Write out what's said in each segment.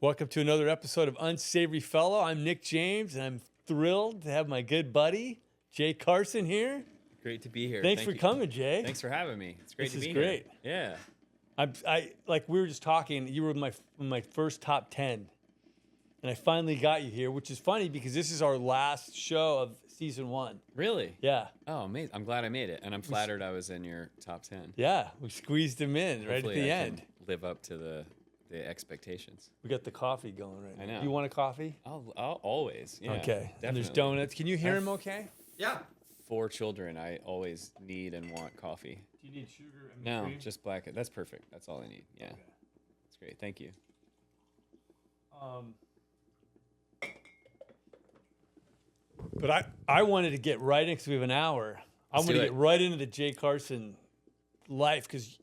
Welcome to another episode of Unsavory Fellow. I'm Nick James, and I'm thrilled to have my good buddy, Jay Carson, here. Great to be here. Thanks for coming, Jay. Thanks for having me. It's great This to be is here. great. Yeah. I like we were just talking. You were my first top 10, and I finally got you here, which is funny because this is our last show of season 1. Really? Yeah, Oh, amazing. I'm glad I made it, and I'm flattered I was in your top 10. yeah. We squeezed him in right at Hopefully the I end. can live up to the expectations. We got the coffee going right now. I know. You want a coffee? I'll always. Yeah, Okay. And there's definitely. donuts. Can you hear him okay? Yeah. 4 children. I always need and want coffee. Do you need sugar? No, just black. That's perfect. That's all I need. Yeah. That's great. Thank you. But I wanted to get right in because we have an hour. I want to do get it. right into the Jay Carson life because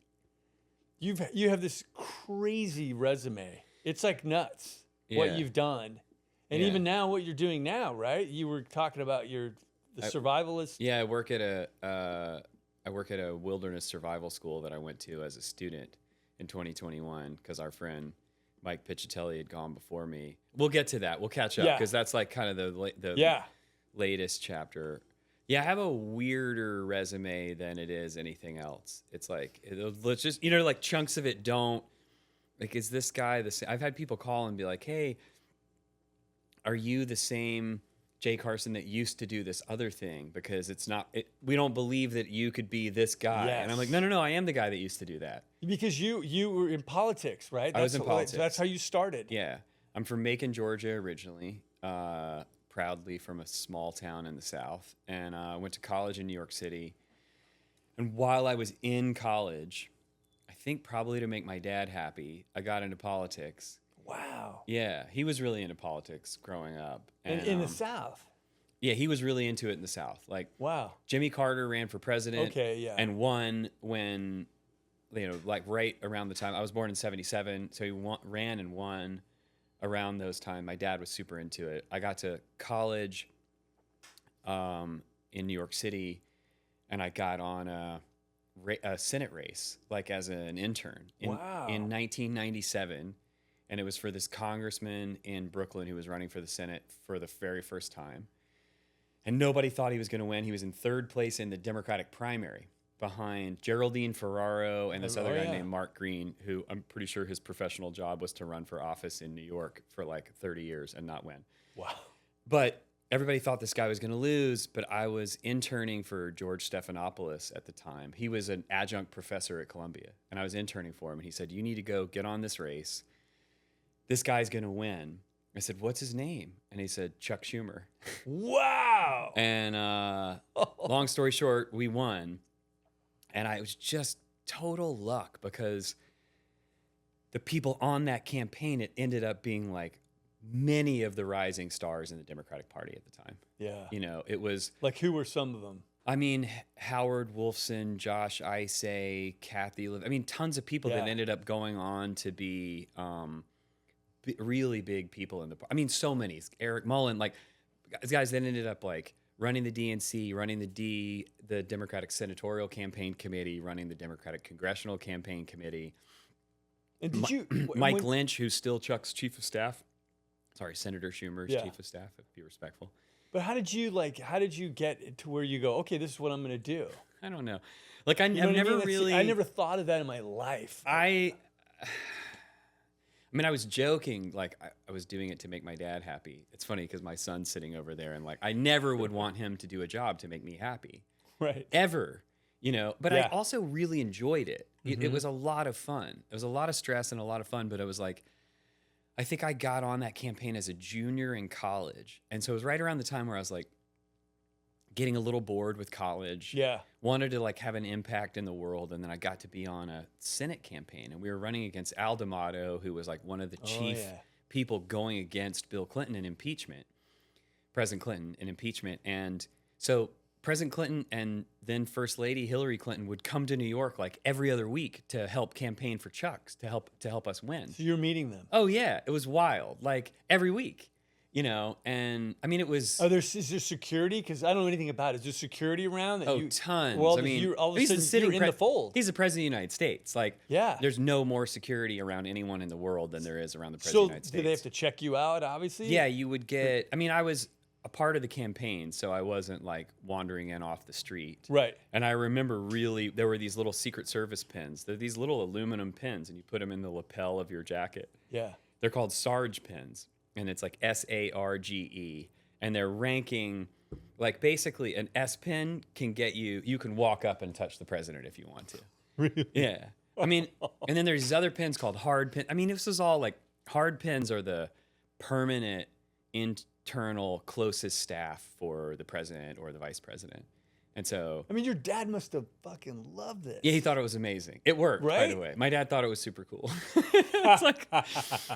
you have this crazy resume. It's like nuts what Yeah. you've done, and Yeah. even now what you're doing now. Right? You were talking about the survivalist. Yeah, I work at a wilderness survival school that I went to as a student in 2021 because our friend Mike Piccatelli had gone before me. We'll get to that. We'll catch up Yeah. because that's like kind of the Yeah. latest chapter. Yeah, I have a weirder resume than it is anything else. It's like let's just like chunks of it don't like. Is this guy the same? I've had people call and be like, "Hey, are you the same Jay Carson that used to do this other thing? Because it's not. We don't believe that you could be this guy." Yes. And I'm like, "No. I am the guy that used to do that." Because you were in politics, right? I was in politics. That's how you started. Yeah, I'm from Macon, Georgia originally. Proudly from a small town in the South, and went to college in New York City. And while I was in college, I think probably to make my dad happy, I got into politics. Wow. Yeah, he was really into politics growing up. And in the South. Yeah, he was really into it in the South. Like, Wow. Jimmy Carter ran for president. Okay, yeah. And won when, like right around the time I was born in '77. So he ran and won around those time. My dad was super into it. I got to college in New York City, and I got on a Senate race, like as an intern Wow. in 1997. And it was for this congressman in Brooklyn who was running for the Senate for the very first time. And nobody thought he was going to win. He was in 3rd place in the Democratic primary behind Geraldine Ferraro and this other guy named Mark Green, who I'm pretty sure his professional job was to run for office in New York for like 30 years and not win. Wow. But everybody thought this guy was going to lose, but I was interning for George Stephanopoulos at the time. He was an adjunct professor at Columbia, and I was interning for him. And he said, "You need to go get on this race. This guy's going to win." I said, "What's his name?" And he said, "Chuck Schumer." Wow. And long story short, we won. And it was just total luck because the people on that campaign, it ended up being like many of the rising stars in the Democratic Party at the time. Yeah. It was, Like who were some of them? I mean, Howard Wolfson, Josh Isay, Kathy Liv. I mean, tons of people that Yeah. ended up going on to be really big people in the. I mean, so many. Eric Mullen, like guys that ended up like running the DNC, running the Democratic Senatorial Campaign Committee, running the Democratic Congressional Campaign Committee. And did you Mike Lynch, who's still Chuck's chief of staff. Sorry, Senator Schumer's chief of staff. Be respectful. But how did you get to where you go, okay, this is what I'm going to do? I don't know. Like I've You know what I never mean? really. I never thought of that in my life. I mean, I was joking, like I was doing it to make my dad happy. It's funny because my son's sitting over there, and like I never would want him to do a job to make me happy, Right. ever, But I Yeah. also really enjoyed it. It was a lot of fun. It was a lot of stress and a lot of fun, but it was like, I think I got on that campaign as a junior in college, and so it was right around the time where I was like getting a little bored with college. Yeah. Wanted to like have an impact in the world, and then I got to be on a Senate campaign, and we were running against Al D'Amato, who was like one of the chief people going against Bill Clinton in impeachment, President Clinton in impeachment. And so President Clinton and then First Lady Hillary Clinton would come to New York like every other week to help campaign for Chuck's to help us win. So you're meeting them. Oh yeah, it was wild. Like every week, you know, and I mean, it was Is there security? Because I don't know anything about it. Is there security around? tons. Well, I mean, all of a he's sudden you're in the fold. He's the president of the United States. Like, Yeah. there's no more security around anyone in the world than there is around the president So of the United States. do they have to check you out, obviously? Yeah, you would get, I mean, I was a part of the campaign, so I wasn't like wandering in off the street. Right. And I remember there were these little Secret Service pins. They're these little aluminum pins, and you put them in the lapel of your jacket. Yeah. They're called Sarge pins, and it's like SARGE. And they're ranking, like basically an S pin can get you can walk up and touch the president if you want to. Really? Yeah. I mean, and then there's these other pins called hard pin. I mean, this is all like hard pins are the permanent internal closest staff for the president or the vice president. And so, I mean, your dad must have fucking loved this. yeah, he thought it was amazing. It worked, by Right? the way. My dad thought it was super cool. It's like,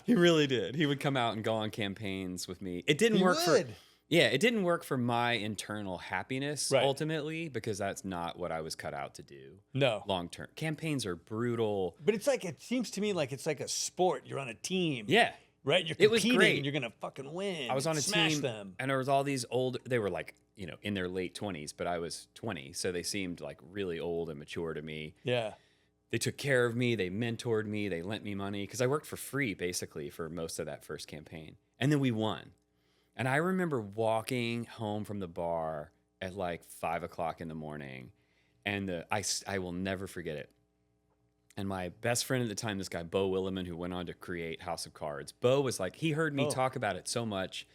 he really did. He would come out and go on campaigns with me. It didn't work for. Yeah, it didn't work for my internal happiness ultimately, because that's not what I was cut out to do. No. Long term. Campaigns are brutal. But it's like, it seems to me like it's like a sport. You're on a team. Yeah. Right? You're It was competing great. and you're going to fucking win. I was on a smash team them. and there was all these old, they were like, you know, in their late 20s, but I was 20. So they seemed like really old and mature to me. Yeah. They took care of me. They mentored me. They lent me money because I worked for free basically for most of that first campaign. And then we won. And I remember walking home from the bar at like 5 o'clock in the morning, and I will never forget it. And my best friend at the time, this guy, Bo Williman, who went on to create House of Cards, Bo was like, he heard me talk about it so much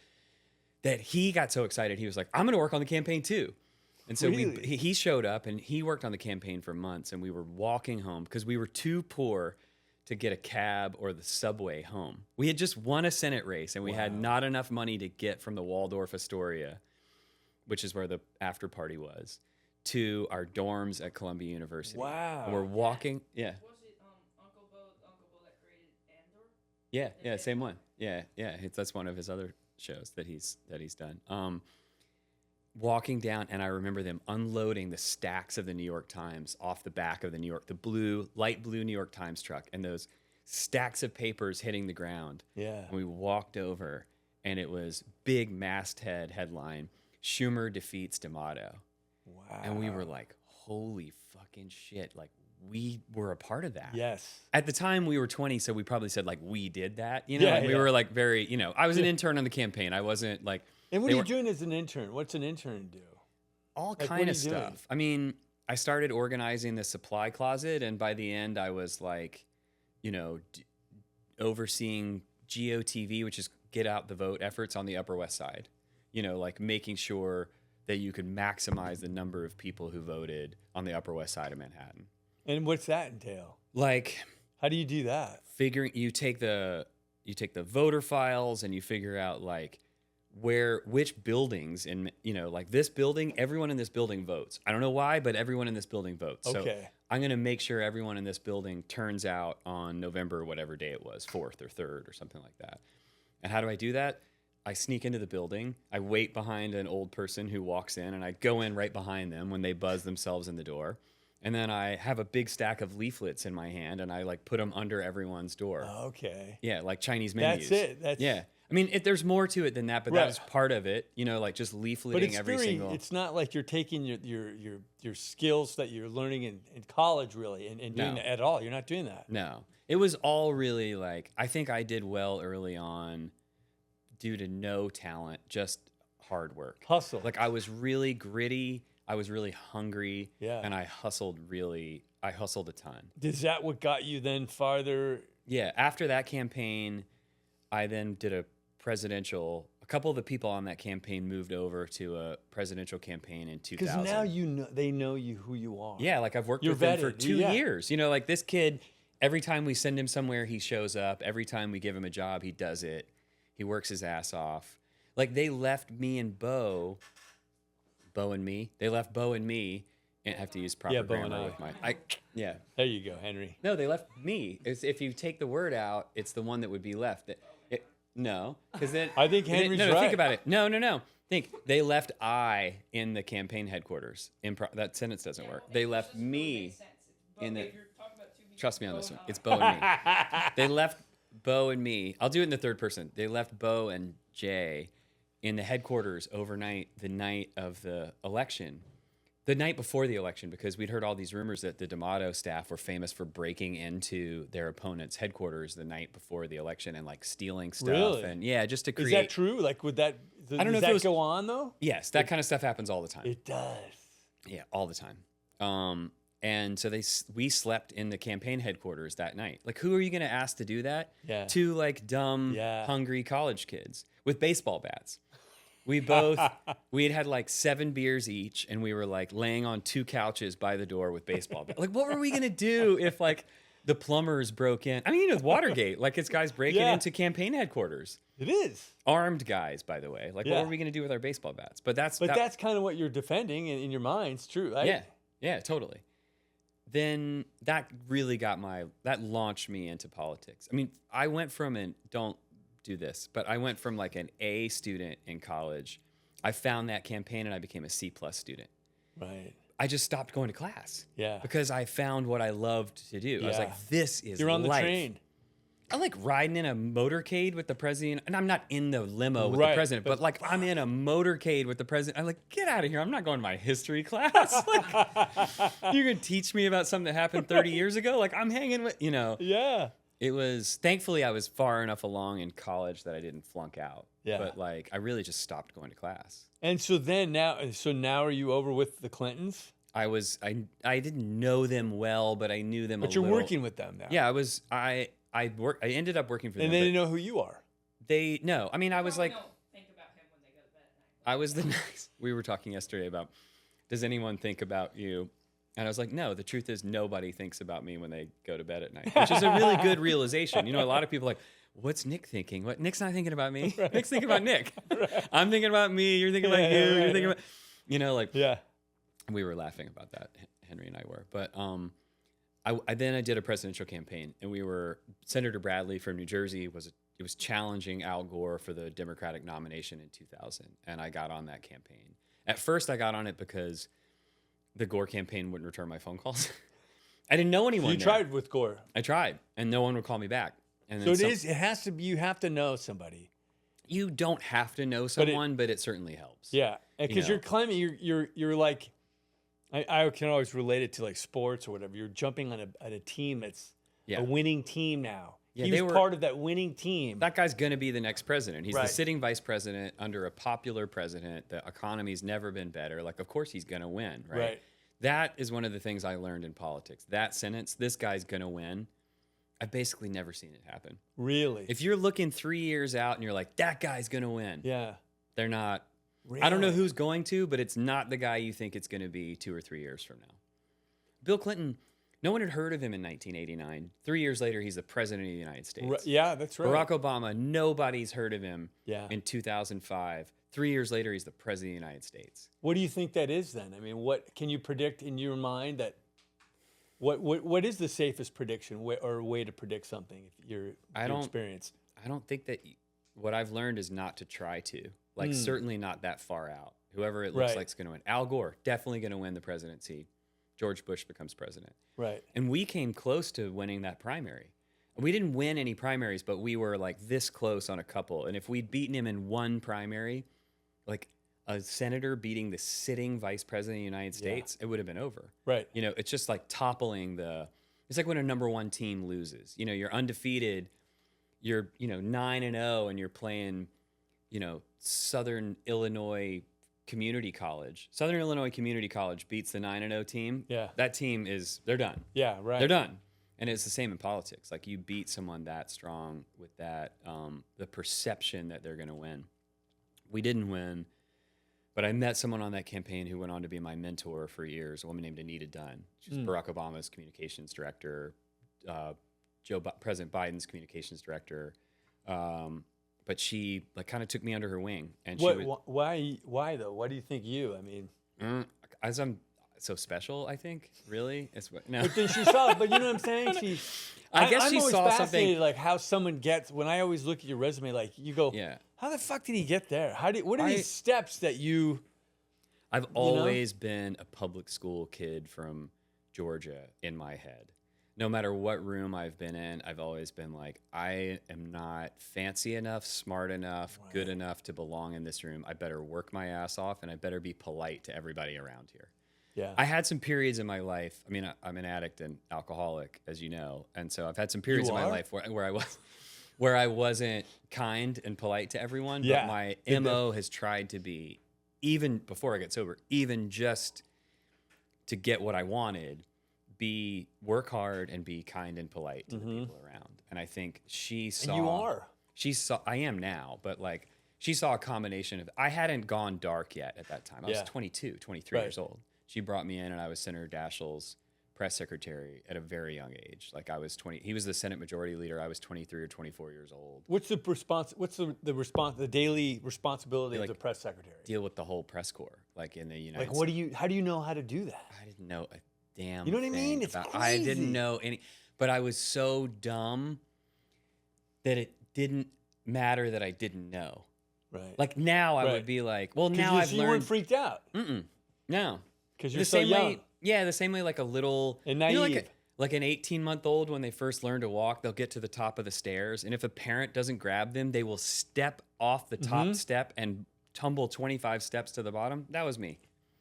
that he got so excited. He was like, I'm going to work on the campaign too. And so he showed up and he worked on the campaign for months, and we were walking home because we were too poor to get a cab or the subway home. We had just won a Senate race, and we had not enough money to get from the Waldorf Astoria, which is where the after party was, to our dorms at Columbia University. Wow. And we're walking. Yeah. Was it Uncle Bo that created Andor? Yeah, same one. Yeah. That's one of his other shows that he's done. Walking down, and I remember them unloading the stacks of the New York Times off the back of the light blue New York Times truck, and those stacks of papers hitting the ground. Yeah. And we walked over, and it was big masthead headline, Schumer defeats D'Amato. Wow. And we were like, holy fucking shit. Like, we were a part of that. Yes. At the time, we were 20, so we probably said, like, we did that. You know, Yeah, and we yeah. were, like, very, you know, I was an intern on the campaign. I wasn't, like... And what are you doing as an intern? What's an intern do? All Like, kind what are of you doing? stuff. I mean, I started organizing the supply closet, and by the end, I was, like, you know, overseeing GOTV, which is Get Out the Vote efforts on the Upper West Side. You know, like, making sure that you could maximize the number of people who voted on the Upper West Side of Manhattan. And what's that entail? Like, How do you do that? you take the voter files and you figure out like which buildings in, you know, like this building, everyone in this building votes. I don't know why, but everyone in this building votes. Okay. So I'm going to make sure everyone in this building turns out on November, whatever day it was, 4th or 3rd or something like that. And how do I do that? I sneak into the building. I wait behind an old person who walks in, and I go in right behind them when they buzz themselves in the door. And then I have a big stack of leaflets in my hand, and I like put them under everyone's door. Okay. Yeah, like Chinese menus. That's it. Yeah. I mean, there's more to it than that, but Right. that was part of it. You know, like just leafleting But it's every single. it's not like you're taking your skills that you're learning in college really and doing No. that at all. You're not doing that. No, it was all really like, I think I did well early on due to no talent, just hard work. Hustle. Like I was really gritty. I was really hungry. Yeah. And I hustled a ton. Is that what got you then farther? Yeah. After that campaign, I then did a couple of the people on that campaign moved over to a presidential campaign in 2000. Because now they know you who you are. Yeah, like I've worked You're with them for vetted, 2 yeah. years. You know, like this kid, every time we send him somewhere, he shows up. Every time we give him a job, he does it. He works his ass off. Like they left me and they left Bo and me, and I have to use proper Bo and grammar I. with yeah. There you go, Henry. No, they left me. If you take the word out, it's the one that would be left. No, because then I think Henry's no, right. think about it. No. Think they left I in the campaign headquarters. That sentence doesn't work. They left me in the. Trust me on this one. It's Bo and me. They left Bo and me. I'll do it in the third person. They left Bo and Jay in the headquarters overnight, the night of the election, the night before the election, because we'd heard all these rumors that the D'Amato staff were famous for breaking into their opponent's headquarters the night before the election and like stealing stuff. Really? And yeah, just to create. Is that true? Like, would that? I don't know does if that it was, go on though? Yes, that kind of stuff happens all the time. It does. Yeah, all the time. And so we slept in the campaign headquarters that night. Like, who are you going to ask to do that? Yeah. Two like dumb, Yeah. hungry college kids with baseball bats. We had like 7 beers each, and we were like laying on 2 couches by the door with baseball bats. Like, what were we going to do if like the plumbers broke in? I mean, with Watergate, like it's guys breaking Yeah. into campaign headquarters. It is. Armed guys, by the way. Like, Yeah. what were we going to do with our baseball bats? But that's kind of what you're defending in your mind. It's true, right? Yeah, totally. Then that really that launched me into politics. I mean, I went from don't do this, but I went from like an A student in college. I found that campaign and I became a C+ student. Right. I just stopped going to class. Yeah. Because I found what I loved to do. I was Yeah. like, this is You're on the life. train. I like riding in a motorcade with the president, and I'm not in the limo with Right, the president, but like I'm in a motorcade with the president. I'm like, get out of here. I'm not going to my history class. Like, you're going to teach me about something that happened 30 years ago? Like, I'm hanging with, Yeah. It was, thankfully, I was far enough along in college that I didn't flunk out. Yeah. But like, I really just stopped going to class. And so now are you over with the Clintons? I didn't know them well, but I knew them a But you're little. working with them now. Yeah, I ended up working for them. And they but didn't know who you are. no, I mean, I was like, Don't think about him when they go to bed at night. I was the nice. We were talking yesterday about, does anyone think about you? And I was like, no, the truth is nobody thinks about me when they go to bed at night, which is a really good realization. A lot of people are like, what's Nick thinking? What? Nick's not thinking about me. Right. Nick's thinking about Nick. Right. I'm thinking about me. You're thinking about you. Right, You're thinking about, Yeah. we were laughing about that. Henry and I were, but, I did a presidential campaign, and Senator Bradley from New Jersey was challenging Al Gore for the Democratic nomination in 2000, and I got on that campaign. At first, I got on it because the Gore campaign wouldn't return my phone calls. I didn't know anyone. You tried with Gore. I tried, and no one would call me back. And So then it has to be. You have to know somebody. You don't have to know someone, but it certainly helps. Yeah, because you're climbing. You're like. I can always relate it to like sports or whatever. You're jumping on a team that's a winning team now. Yeah, he was part of that winning team. That guy's going to be the next president. He's the Right. sitting vice president under a popular president. The economy's never been better. Like, of course he's going to win, right? Right. That is one of the things I learned in politics. That sentence, this guy's going to win, I've basically never seen it happen. Really? If you're looking 3 years out and you're like, that guy's going to win. Yeah. They're not. Really? I don't know who's going to, but it's not the guy you think it's going to be 2 or 3 years from now. Bill Clinton, no one had heard of him in 1989. 3 years later, he's the president of the United States. Yeah, that's right. Barack Obama, nobody's heard of him Yeah. in 2005. 3 years later, he's the president of the United States. What do you think that is then? I mean, what can you predict in your mind that? What is the safest prediction or way to predict something? If your experience. I don't think that what I've learned is not to try to. Like, certainly not that far out. Whoever it looks Right. like is going to win. Al Gore, definitely going to win the presidency. George Bush becomes president. Right. And we came close to winning that primary. We didn't win any primaries, but we were like this close on a couple. And if we'd beaten him in one primary, like a senator beating the sitting vice president of the United States, it would have been over. Right. It's just like toppling it's like when a number one team loses. You're undefeated, you're, 9-0, and you're playing, Southern Illinois Community College. Southern Illinois Community College beats the 9-0 team. Yeah. That team they're done. Yeah. Right. They're done. And it's the same in politics. Like, you beat someone that strong with that, the perception that they're going to win. We didn't win, but I met someone on that campaign who went on to be my mentor for years, a woman named Anita Dunn. She was Barack Obama's communications director, President Biden's communications director. But she kind of took me under her wing. And why though? Why do you think you? I mean, as I'm so special, I think, really. No. But then she saw it. But you know what I'm saying? I guess I'm she always saw fascinated, something. like how someone gets. When I always look at your resume, like you go, Yeah. How the fuck did he get there? What are these steps that you? I've always been a public school kid from Georgia in my head. no matter what room I've been in, I've always been like, I am not fancy enough, smart enough, good enough to belong in this room. I better work my ass off, and I better be polite to everybody around here. Yeah. I had some periods in my life. I mean, I'm an addict and alcoholic, as you know, and so I've had some periods in my life where I wasn't kind and polite to everyone. Yeah. But my MO has tried to be, even before I got sober, even just to get what I wanted, work hard and be kind and polite to the people around. And I think she saw. And you are. She saw. I am now, but like she saw a combination of. I hadn't gone dark yet at that time. I was 22, 23 years old. She brought me in, and I was Senator Daschle's press secretary at a very young age. Like I was 20. He was the Senate Majority Leader. I was 23 or 24 years old. What's the response? What's the daily responsibility of the press secretary? Deal with the whole press corps, like in the United States. Like, how do you know how to do that? I didn't know a damn. You know what I mean? It's crazy. crazy. I didn't know any, but I was so dumb that it didn't matter that I didn't know. Right. Like now, I would be like, well, now I've you learned. weren't freaked out. No, Because you're the so same young. way. Yeah, the same way like a little And you know, naive. like an 18-month-old when they first learn to walk, they'll get to the top of the stairs, and if a parent doesn't grab them, they will step off the top step and tumble 25 steps to the bottom. That was me,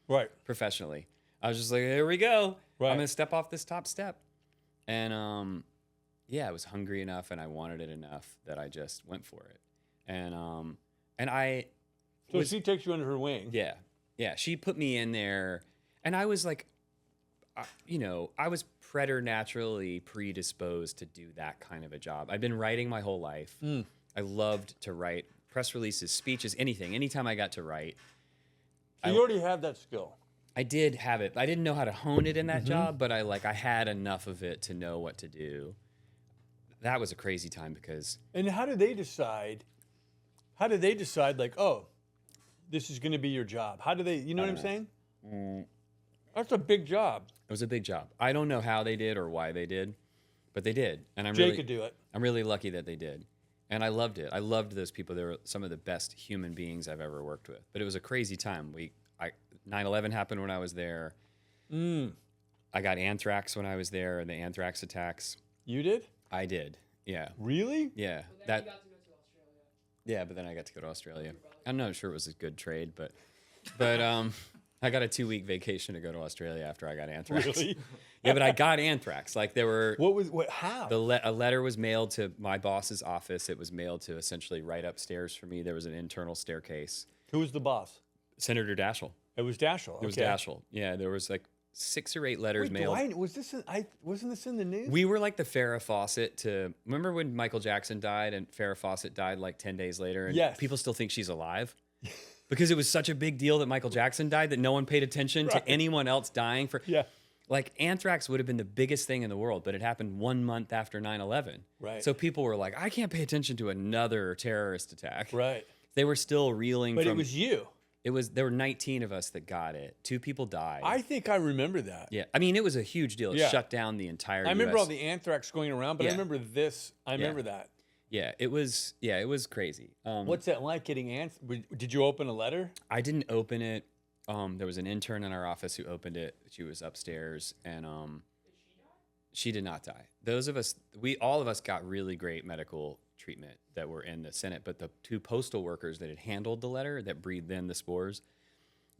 Right. professionally. I was just like, here we go. Right. I'm gonna step off this top step, and yeah, I was hungry enough and I wanted it enough that I just went for it, and I. So she takes you under her wing. Yeah. She put me in there, and I was like, I was preternaturally predisposed to do that kind of a job. I've been writing my whole life. I loved to write press releases, speeches, anything. Anytime I got to write, So you already have that skill. I did have it. I didn't know how to hone it in that job, but I had enough of it to know what to do. That was a crazy time because. And how did they decide? How did they decide? Like, oh, this is going to be your job. How do they? You know what I'm saying? That's a big job. It was a big job. I don't know how they did or why they did, but they did, and Jay could do it. I'm really lucky that they did, and I loved it. I loved those people. They were some of the best human beings I've ever worked with. But it was a crazy time. 9/11 happened when I was there. I got anthrax when I was there, and the anthrax attacks. You did? I did. Yeah. Really? Yeah. But then you got to go to Australia. Yeah, but then I got to go to Australia. I'm not sure it was a good trade, but I got a 2-week vacation to go to Australia after I got anthrax. Really? Yeah, but I got anthrax. Like there were How? a letter was mailed to my boss's office. It was mailed to essentially right upstairs for me. There was an internal staircase. Who was the boss? Senator Daschle. It was Daschle. It was Daschle. Yeah, there was like 6 or 8 letters mailed. Wasn't this in the news? We were like the Farrah Fawcett to remember when Michael Jackson died and Farrah Fawcett died like 10 days later, and Yes. people still think she's alive because it was such a big deal that Michael Jackson died that no one paid attention to anyone else dying for. Yeah. Like anthrax would have been the biggest thing in the world, but it happened 1 month after 9/11. Right. So people were like, I can't pay attention to another terrorist attack. Right. They were still reeling But from. it was you. There were 19 of us that got it. 2 people died. I think I remember that. Yeah. I mean, it was a huge deal. It Yeah. shut down the entire I remember US. all the anthrax going around, but I Yeah. remember this. I remember that. Yeah, it was crazy. What's that like getting Did you open a letter? I didn't open it. There was an intern in our office who opened it. She was upstairs, and she did not die. All of us got really great medical treatment that were in the Senate, but the 2 postal workers that had handled the letter that breathed in the spores,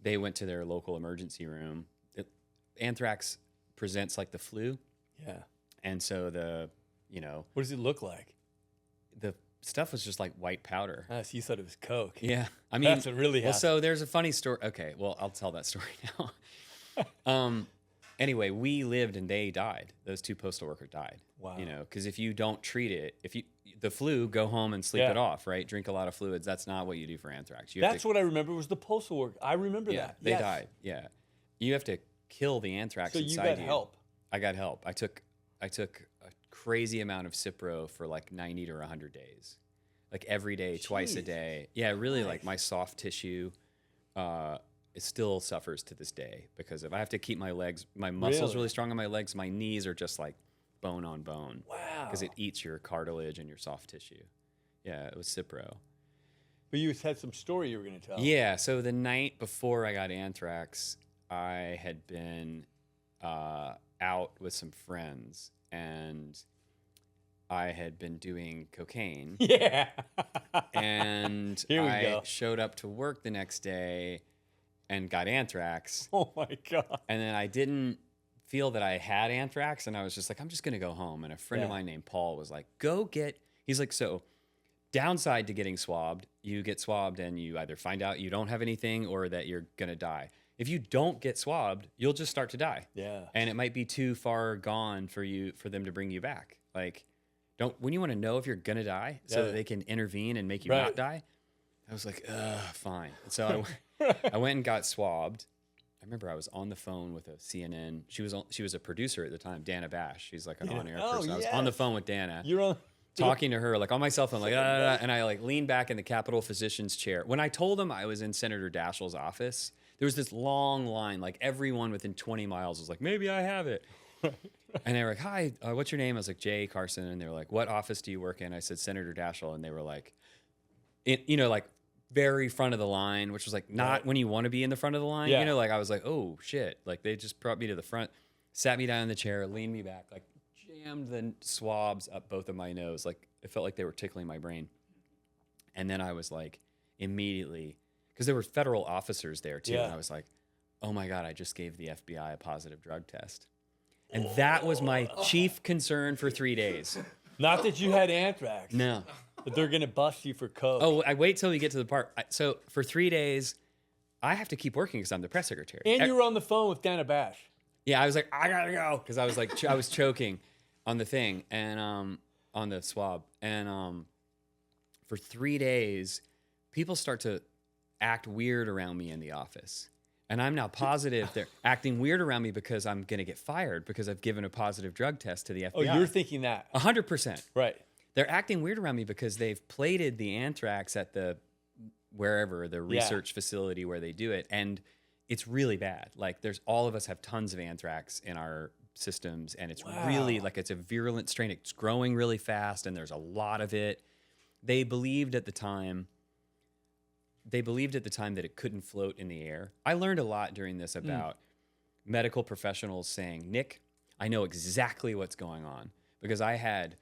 they went to their local emergency room. Anthrax presents like the flu, Yeah. and so What does it look like? the stuff was just like white powder. So you thought it was Coke. Yeah, I mean, That's what really well. happened. So there's a funny story. Okay, well, I'll tell that story now. Anyway, we lived and they died. Those 2 postal workers died. Wow. Because if you don't treat it, the flu, go home and sleep it off, right? Drink a lot of fluids. That's not what you do for anthrax. That's what I remember was the postal work. I remember Yeah, that. they Yes. died. Yeah, you have to kill the anthrax So you inside got help. I got help. I took a crazy amount of Cipro for like 90 to 100 days, like every day, twice a Jeez. day. Yeah, really, Nice. like my soft tissue, it still suffers to this day because if I have to keep my muscles Really? really strong on my legs, my knees are just like bone on bone. Wow. Because it eats your cartilage and your soft tissue. Yeah, it was Cipro. But you had some story you were going to tell. Yeah, so the night before I got anthrax, I had been out with some friends, and I had been doing cocaine. Yeah. And Here we I go. showed up to work the next day and got anthrax. Oh my God. And then I didn't feel that I had anthrax, and I was just like, I'm just gonna go home. And a friend of Yeah. mine named Paul was like, he's like, so downside to getting swabbed, you get swabbed and you either find out you don't have anything or that you're gonna die. If you don't get swabbed, you'll just start to die. Yeah. And it might be too far gone for them to bring you back. Like, when you want to know if you're gonna die so Yeah. that they can intervene and make you Right. not die, I was like, fine. And so I went and got swabbed. I remember I was on the phone with a CNN. She was a producer at the time, Dana Bash. She's like an on-air Oh, person. I was on the yes. phone with Dana, You're on. talking to her like on my cell phone, like, and I like leaned back in the Capitol physician's chair. When I told them I was in Senator Daschle's office, there was this long line, like everyone within 20 miles was like, maybe I have it. And they were like, hi, what's your name? I was like, Jay Carson. And they were like, what office do you work in? I said, Senator Daschle. And they were like, like very front of the line, which was like not when you want to be in the front of the line. Yeah. Like I was like, oh shit. Like they just brought me to the front, sat me down in the chair, leaned me back, like jammed the swabs up both of my nose. Like it felt like they were tickling my brain. And then I was like, immediately, because there were federal officers there too. Yeah. And I was like, oh my God, I just gave the FBI a positive drug test. And that was my chief concern for 3 days. Not that you had anthrax. No. But they're gonna bust you for coke. Oh, I wait till we get to the part. So for 3 days, I have to keep working because I'm the press secretary. And you were on the phone with Dana Bash. Yeah, I was like, I gotta go because I was like, I was choking on the thing and on the swab. And for 3 days, people start to act weird around me in the office. And I'm now positive they're acting weird around me because I'm gonna get fired because I've given a positive drug test to the FBI. Oh, you're thinking that. 100%. Right. They're acting weird around me because they've plated the anthrax at the research facility where they do it, and it's really bad. Like all of us have tons of anthrax in our systems, and it's really like it's a virulent strain. It's growing really fast, and there's a lot of it. They believed at the time that it couldn't float in the air. I learned a lot during this about medical professionals saying, Nick, I know exactly what's going on because I had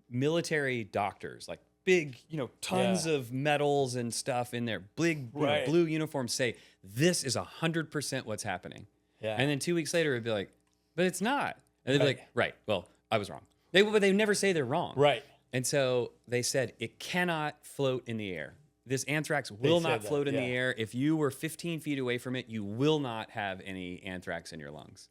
military doctors, like big, tons of medals and stuff in their big blue uniforms say, this is 100% what's happening. Yeah. And then 2 weeks later, it'd be like, but it's not. And they'd be like, right, well, I was wrong. But they never say they're wrong. Right. And so they said, it cannot float in the air. This anthrax will not float in the air. If you were 15 feet away from it, you will not have any anthrax in your lungs.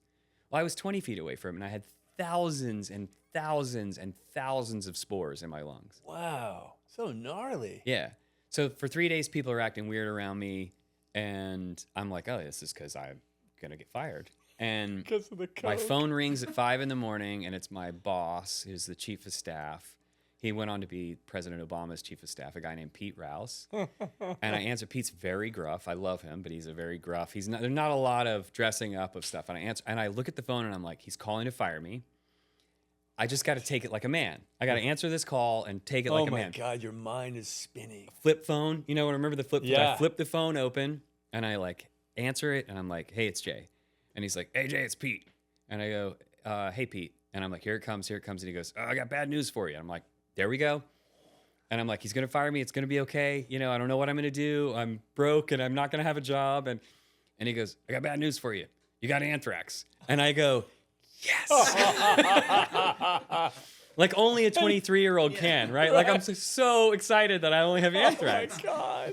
Well, I was 20 feet away from it, and I had thousands and thousands and thousands of spores in my lungs. Wow. So gnarly. Yeah. So for 3 days, people are acting weird around me, and I'm like, oh, this is because I'm going to get fired. And Because of the coke. my phone rings at 5 a.m, and it's my boss, who's the chief of staff. He went on to be President Obama's chief of staff, a guy named Pete Rouse. And I answer. Pete's very gruff. I love him, but he's a very gruff. There's not a lot of dressing up of stuff. And I answer, and I look at the phone, and I'm like, he's calling to fire me. I just got to take it like a man. I got to answer this call and take it like a man. Oh my God, your mind is spinning. Flip phone. Remember the flip phone? Yeah. I flip the phone open, and I like answer it, and I'm like, hey, it's Jay. And he's like, hey, Jay, it's Pete. And I go, hey, Pete. And I'm like, here it comes. And he goes, I got bad news for you. And I'm like, there we go. And I'm like, he's going to fire me. It's going to be okay. I don't know what I'm going to do. I'm broke and I'm not going to have a job. And he goes, I got bad news for you. You got anthrax. And I go, yes. Like only a 23-year-old can, right? Like I'm so excited that I only have anthrax. Oh my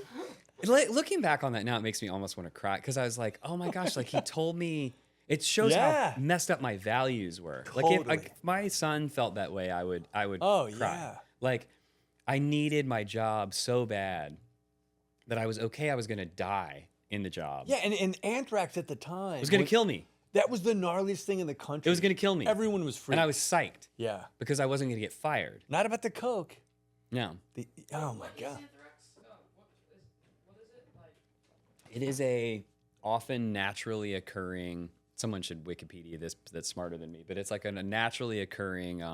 God. Looking back on that now, it makes me almost want to cry because I was like, oh my gosh, like he told me. It shows how messed up my values were. Totally. Like if my son felt that way, I would cry. Yeah. Like I needed my job so bad that I was okay. I was going to die in the job. Yeah, and anthrax at the time. It was going to kill me. That was the gnarliest thing in the country. It was going to kill me. Everyone was free. And I was psyched. Yeah. Because I wasn't going to get fired. Not about the coke. No. Oh my God. Anthrax? What is it like? It is a often naturally occurring. Someone should Wikipedia this that's smarter than me, but it's like a naturally occurring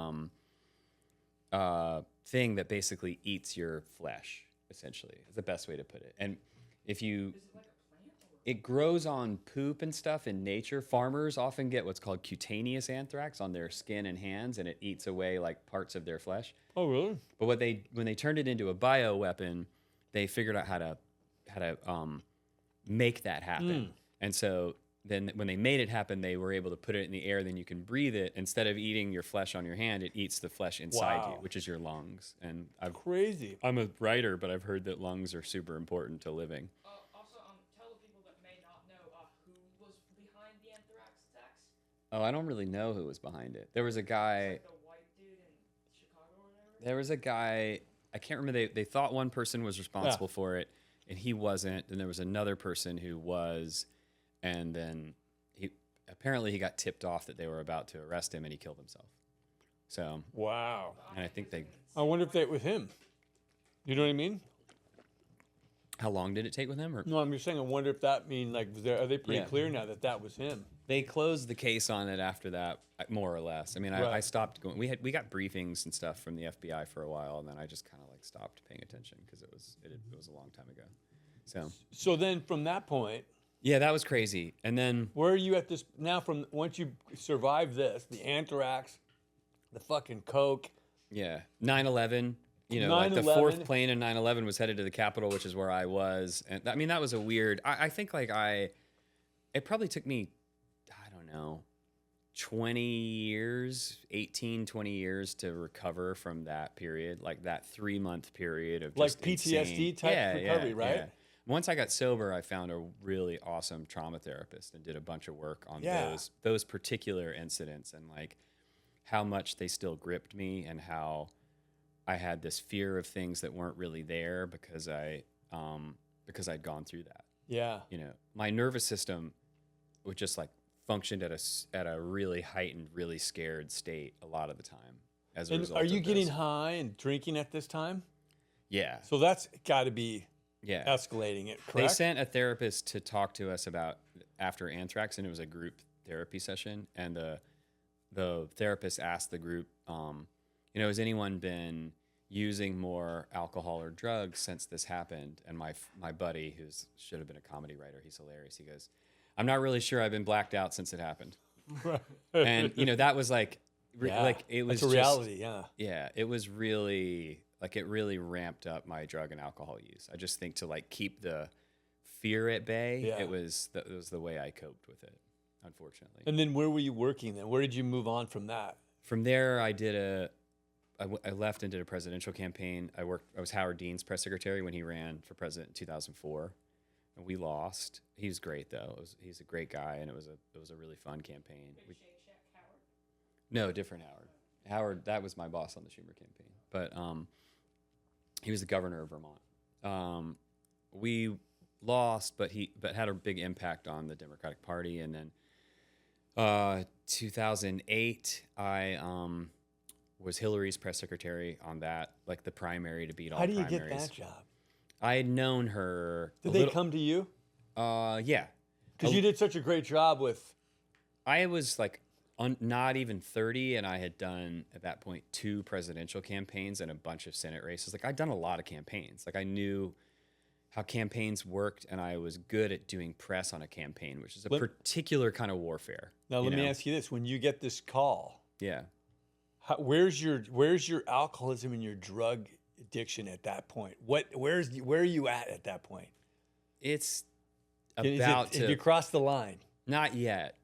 thing that basically eats your flesh, essentially, is the best way to put it. And if you, Is it like a plant? it grows on poop and stuff in nature. Farmers often get what's called cutaneous anthrax on their skin and hands, and it eats away like parts of their flesh. Oh, really? But when they turned it into a bioweapon, they figured out how to make that happen. And so then when they made it happen, they were able to put it in the air. Then you can breathe it. Instead of eating your flesh on your hand, it eats the flesh inside you, which is your lungs. And Crazy. I'm a writer, but I've heard that lungs are super important to living. Also, tell the people that may not know who was behind the anthrax attacks. Oh, I don't really know who was behind it. There was a guy. Like the white dude in Chicago or whatever. There was a guy. I can't remember. They thought one person was responsible for it, and he wasn't. And there was another person who was, and then he got tipped off that they were about to arrest him, and he killed himself. So Wow. and I think I wonder if that was him. You know what I mean? How long did it take with him? Or No, I'm just saying. I wonder if that mean like are they pretty Yeah. clear now that was him? they closed the case on it after that, more or less. I mean, I Right. stopped going. We got briefings and stuff from the FBI for a while, and then I just kind of like stopped paying attention because it was a long time ago. So then from that point, Yeah, that was crazy. And then where are you at this now? From once you survive this, the anthrax, the fucking coke. yeah, 9/11. You know, like the 9/11. fourth plane in 9/11 was headed to the Capitol, which is where I was. And I mean, that was a weird. I think like it probably took me, I don't know, 20 years, 18, 20 years to recover from that period, like that 3-month period of Like just PTSD insane- type recovery, right? Once I got sober, I found a really awesome trauma therapist and did a bunch of work on Yeah. those particular incidents and like how much they still gripped me and how I had this fear of things that weren't really there because I'd gone through that. Yeah. You know, my nervous system would just like functioned at a really heightened, really scared state a lot of the time. As a And result, are you of getting this. high and drinking at this time? Yeah, So that's got to be yeah. escalating it, correct? They sent a therapist to talk to us about after Anthrax, and it was a group therapy session. And the therapist asked the group, has anyone been using more alcohol or drugs since this happened? And my buddy, who should have been a comedy writer, he's hilarious. He goes, I'm not really sure. I've been blacked out since it happened. And that was like, Yeah, like it was that's a reality. Yeah. Yeah, it was really like it really ramped up my drug and alcohol use. I just think to like keep the fear at bay, Yeah. it was the way I coped with it, unfortunately. And then where were you working then? Where did you move on from that? From there, I left and did a presidential campaign. I was Howard Dean's press secretary when he ran for president in 2004, and we lost. He was great though. He's a great guy, and it was a really fun campaign. Big Shake Shack Howard. No, different Howard. Howard, that was my boss on the Schumer campaign. But he was the governor of Vermont. We lost, but had a big impact on the Democratic Party. And then 2008, I was Hillary's press secretary on that, like the primary to beat all How do you primaries. get that job? I had known her. Did they come to you? Yeah. Because you did such a great job with. I was like not even 30, and I had done at that point 2 presidential campaigns and a bunch of Senate races. Like I'd done a lot of campaigns. Like I knew how campaigns worked, and I was good at doing press on a campaign, which is a particular kind of warfare. Now let me ask you this: when you get this call, Yeah. where's your alcoholism and your drug addiction at that point? Where are you at that point? It's Is about have you crossed the line? not yet.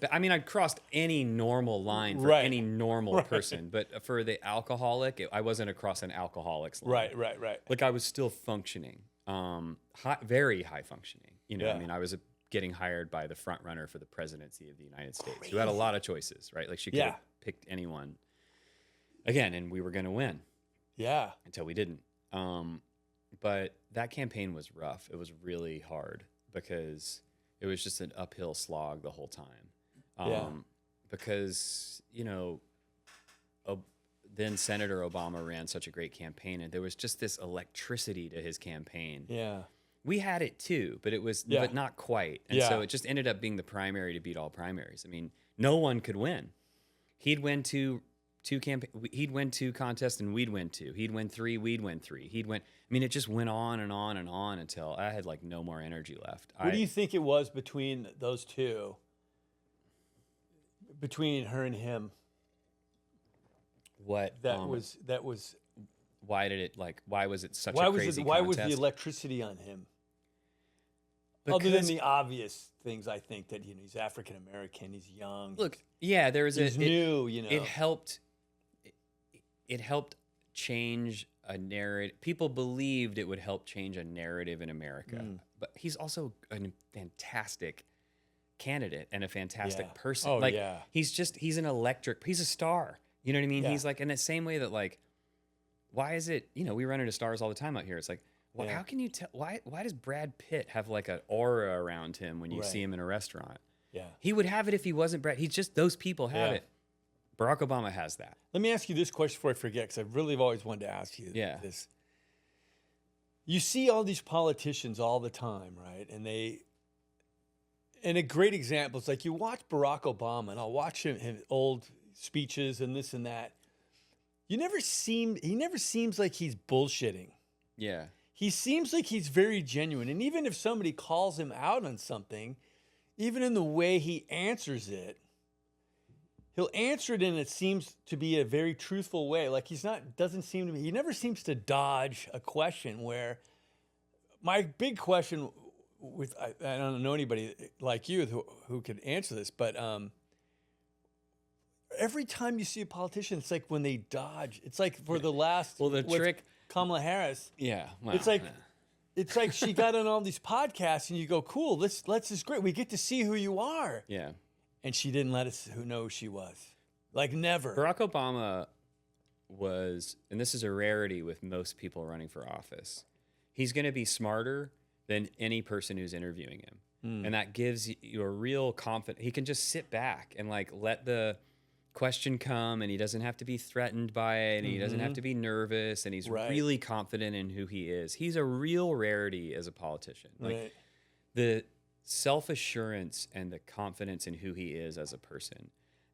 I mean, I'd crossed any normal line for Right. any normal person, but for the alcoholic, I wasn't across an alcoholic's line. Right. Like I was still functioning, very high functioning. Yeah. I mean, I was getting hired by the front runner for the presidency of the United States, who had a lot of choices, right? Like she could have picked anyone again, and we were going to win Yeah. until we didn't. But that campaign was rough. It was really hard because it was just an uphill slog the whole time. Because, then Senator Obama ran such a great campaign, and there was just this electricity to his campaign. Yeah. We had it too, but but not quite. And so it just ended up being the primary to beat all primaries. I mean, no one could win. He'd win two he'd win 2 contests and we'd win 2. He'd win 3, we'd win 3. I mean, it just went on and on and on until I had like no more energy left. What do you think it was between those two? Between her and him? What that was why did it why was it such why a was crazy it why contest? was the electricity on him? Because, other than the obvious things, I think that he's African American, he's young. Look, yeah, there was he's new, It helped change a narrative. People believed it would help change a narrative in America. But he's also a fantastic candidate and a fantastic person. Oh, like yeah. he's a star. You know what I mean? Yeah. He's like in the same way that like, why is it, we run into stars all the time out here. It's like, well, how can you tell, why does Brad Pitt have like an aura around him when you see him in a restaurant? Yeah. He would have it if he wasn't Brad. He's just, those people have it. Barack Obama has that. Let me ask you this question before I forget, because I really have always wanted to ask you this. You see all these politicians all the time, right? And a great example is like you watch Barack Obama, and I'll watch him old speeches and this and that. He never seems like he's bullshitting. Yeah. He seems like he's very genuine. And even if somebody calls him out on something, even in the way he answers it, he'll answer it and it seems to be a very truthful way. Like he never seems to dodge a question where my big question I don't know anybody like you who could answer this, but every time you see a politician, it's like when they dodge, it's like for the last, trick, Kamala Harris. Yeah. Well, it's like she got on all these podcasts and you go, cool, this is great. We get to see who you are. Yeah. And she didn't let us know who she was. Like never. Barack Obama was, and this is a rarity with most people running for office, he's going to be smarter than any person who's interviewing him. And that gives you a real confidence. He can just sit back and like let the question come, and he doesn't have to be threatened by it, and he doesn't have to be nervous, and he's really confident in who he is. He's a real rarity as a politician. Like the self-assurance and the confidence in who he is as a person.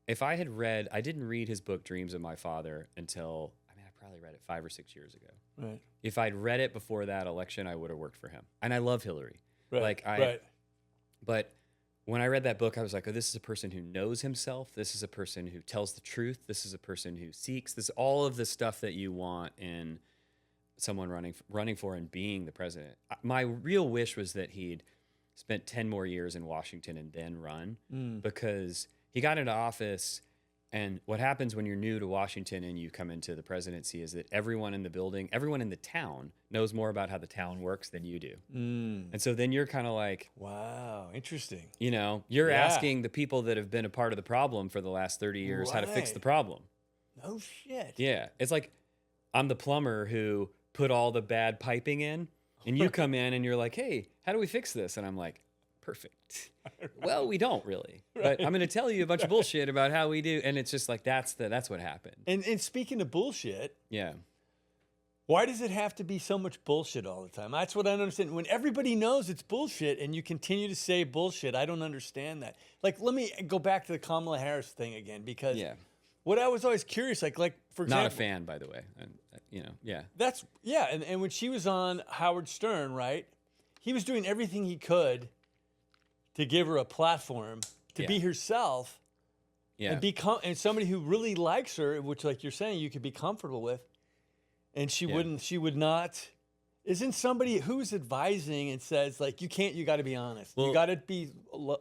If I didn't read his book Dreams of My Father until, I probably read it 5 or 6 years ago. Right. If I'd read it before that election, I would have worked for him. And I love Hillary. Right. But when I read that book, I was like, oh, this is a person who knows himself. This is a person who tells the truth. This is a person who seeks all of the stuff that you want in someone running for and being the president. My real wish was that he'd spent 10 more years in Washington and then run, because he got into office. And what happens when you're new to Washington and you come into the presidency is that everyone in the building, everyone in the town knows more about how the town works than you do. And so then you're kind of like, wow, interesting. You're asking the people that have been a part of the problem for the last 30 years how to fix the problem. No shit. Yeah. It's like, I'm the plumber who put all the bad piping in, and you come in and you're like, hey, how do we fix this? And I'm like, perfect. Well, we don't really, but I'm going to tell you a bunch of bullshit about how we do. And it's just like, that's what happened. And speaking of bullshit. Yeah. Why does it have to be so much bullshit all the time? That's what I don't understand. When everybody knows it's bullshit and you continue to say bullshit, I don't understand that. Like, let me go back to the Kamala Harris thing again, because what I was always curious, like for example. Not a fan, by the way. And, And when she was on Howard Stern, right? He was doing everything he could to give her a platform to be herself, and somebody who really likes her, which, like you're saying, you could be comfortable with, and she would not. Isn't somebody who's advising and says like, you got to be honest, you got to be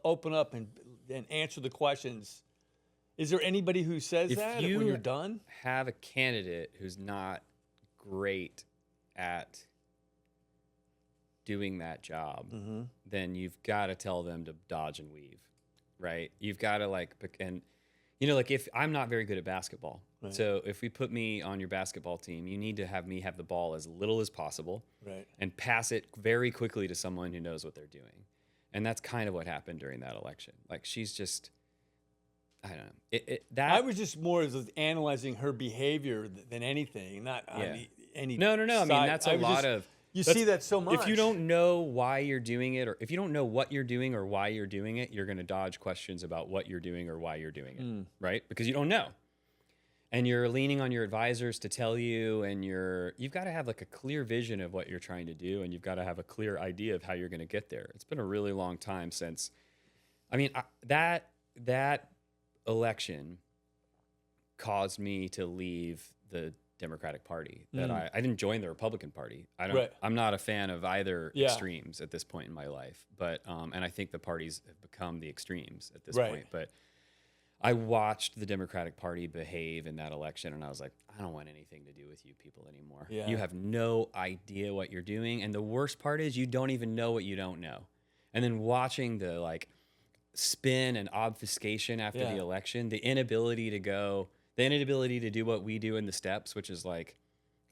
open up and answer the questions. Is there anybody who says that when you're done? Have a candidate who's not great at doing that job, then you've got to tell them to dodge and weave, right? You've got to like if I'm not very good at basketball, so if we put me on your basketball team, you need to have me have the ball as little as possible, and pass it very quickly to someone who knows what they're doing. And that's kind of what happened during that election. Like, she's just, I don't know. I was just more analyzing her behavior than anything, not any. No. I mean, that's a lot of. You see that so much. If you don't know why you're doing it, or if you don't know what you're doing or why you're doing it, you're going to dodge questions about what you're doing or why you're doing it, right? Because you don't know. and you're leaning on your advisors to tell you, and you've got to have like a clear vision of what you're trying to do, and you've got to have a clear idea of how you're going to get there. It's been a really long time since, that election caused me to leave the Democratic Party. That I didn't join the Republican Party. I'm not a fan of either extremes at this point in my life, but and I think the parties have become the extremes at this point. But I watched the Democratic Party behave in that election, and I was like, I don't want anything to do with you people anymore. Yeah. You have no idea what you're doing, and the worst part is you don't even know what you don't know. And then watching the like spin and obfuscation after the election, the inability to do what we do in the steps, which is like,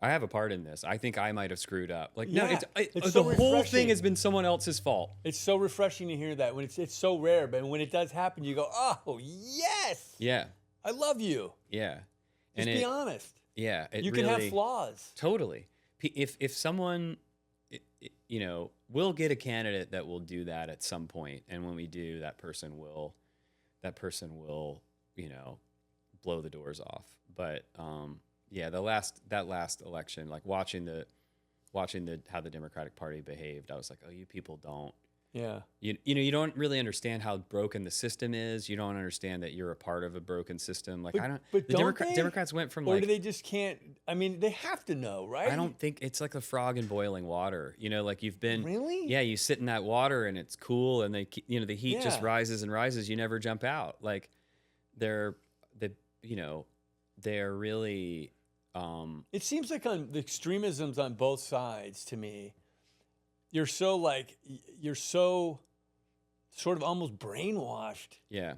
I have a part in this. I think I might have screwed up. Like, no, it's the so whole refreshing. thing has been someone else's fault. It's so refreshing to hear that. When it's so rare, but when it does happen, you go, "Oh yes, Yeah, I love you." yeah. Just be honest. Yeah, You can have flaws. Totally. If someone, we'll get a candidate that will do that at some point, and when we do, that person will, blow the doors off. But that last election, like watching how the Democratic Party behaved, I was like, oh, you people don't. Yeah. You don't really understand how broken the system is. You don't understand that you're a part of a broken system. Like, But Democrats went from or do they just can't? I mean, they have to know, right? I don't think it's like a frog in boiling water. Like you've been Really? Yeah, you sit in that water and it's cool, and the heat just rises and rises. You never jump out. Like they're really. It seems like on the extremisms on both sides to me. You're so sort of almost brainwashed. Yeah.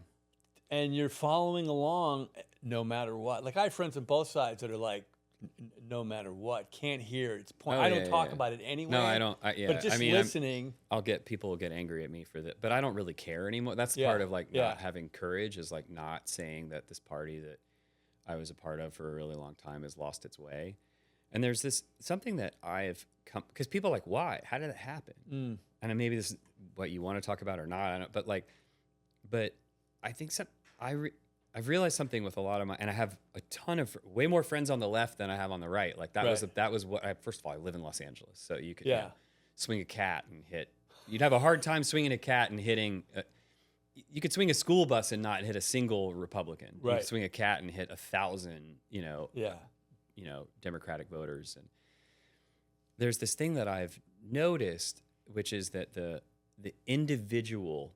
And you're following along no matter what. Like I have friends on both sides that are like, no matter what, can't hear. It's point. I don't talk about it anyway. No, I don't. But just listening. People will get angry at me for that, but I don't really care anymore. That's part of like not having courage, is like not saying that this party that I was a part of for a really long time has lost its way. And there's something that I've come, because people are like, why? How did it happen? And maybe this is what you want to talk about or not. I don't, but I think I've realized something with a lot of and I have a ton of way more friends on the left than I have on the right. Like that was what first of all, I live in Los Angeles, so you could swing a cat and hit. You'd have a hard time swinging a cat and hitting. You could swing a school bus and not hit a single Republican. Right. You could swing a cat and hit 1,000. Democratic voters. And there's this thing that I've noticed, which is that the individual,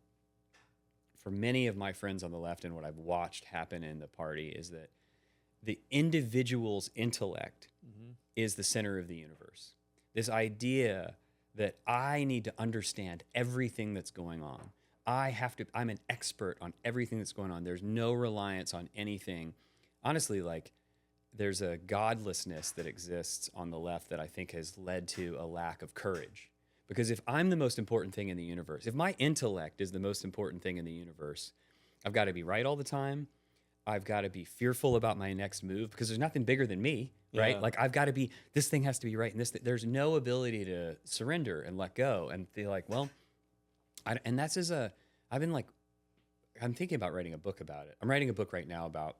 for many of my friends on the left and what I've watched happen in the party, is that the individual's intellect is the center of the universe. This idea that I need to understand everything that's going on. I'm an expert on everything that's going on. There's no reliance on anything. Honestly, like, there's a godlessness that exists on the left that I think has led to a lack of courage. Because if I'm the most important thing in the universe, if my intellect is the most important thing in the universe, I've got to be right all the time. I've got to be fearful about my next move because there's nothing bigger than me, right? Like I've got to be, this thing has to be right. And there's no ability to surrender and let go and be like, well, I'm thinking about writing a book about it. I'm writing a book right now about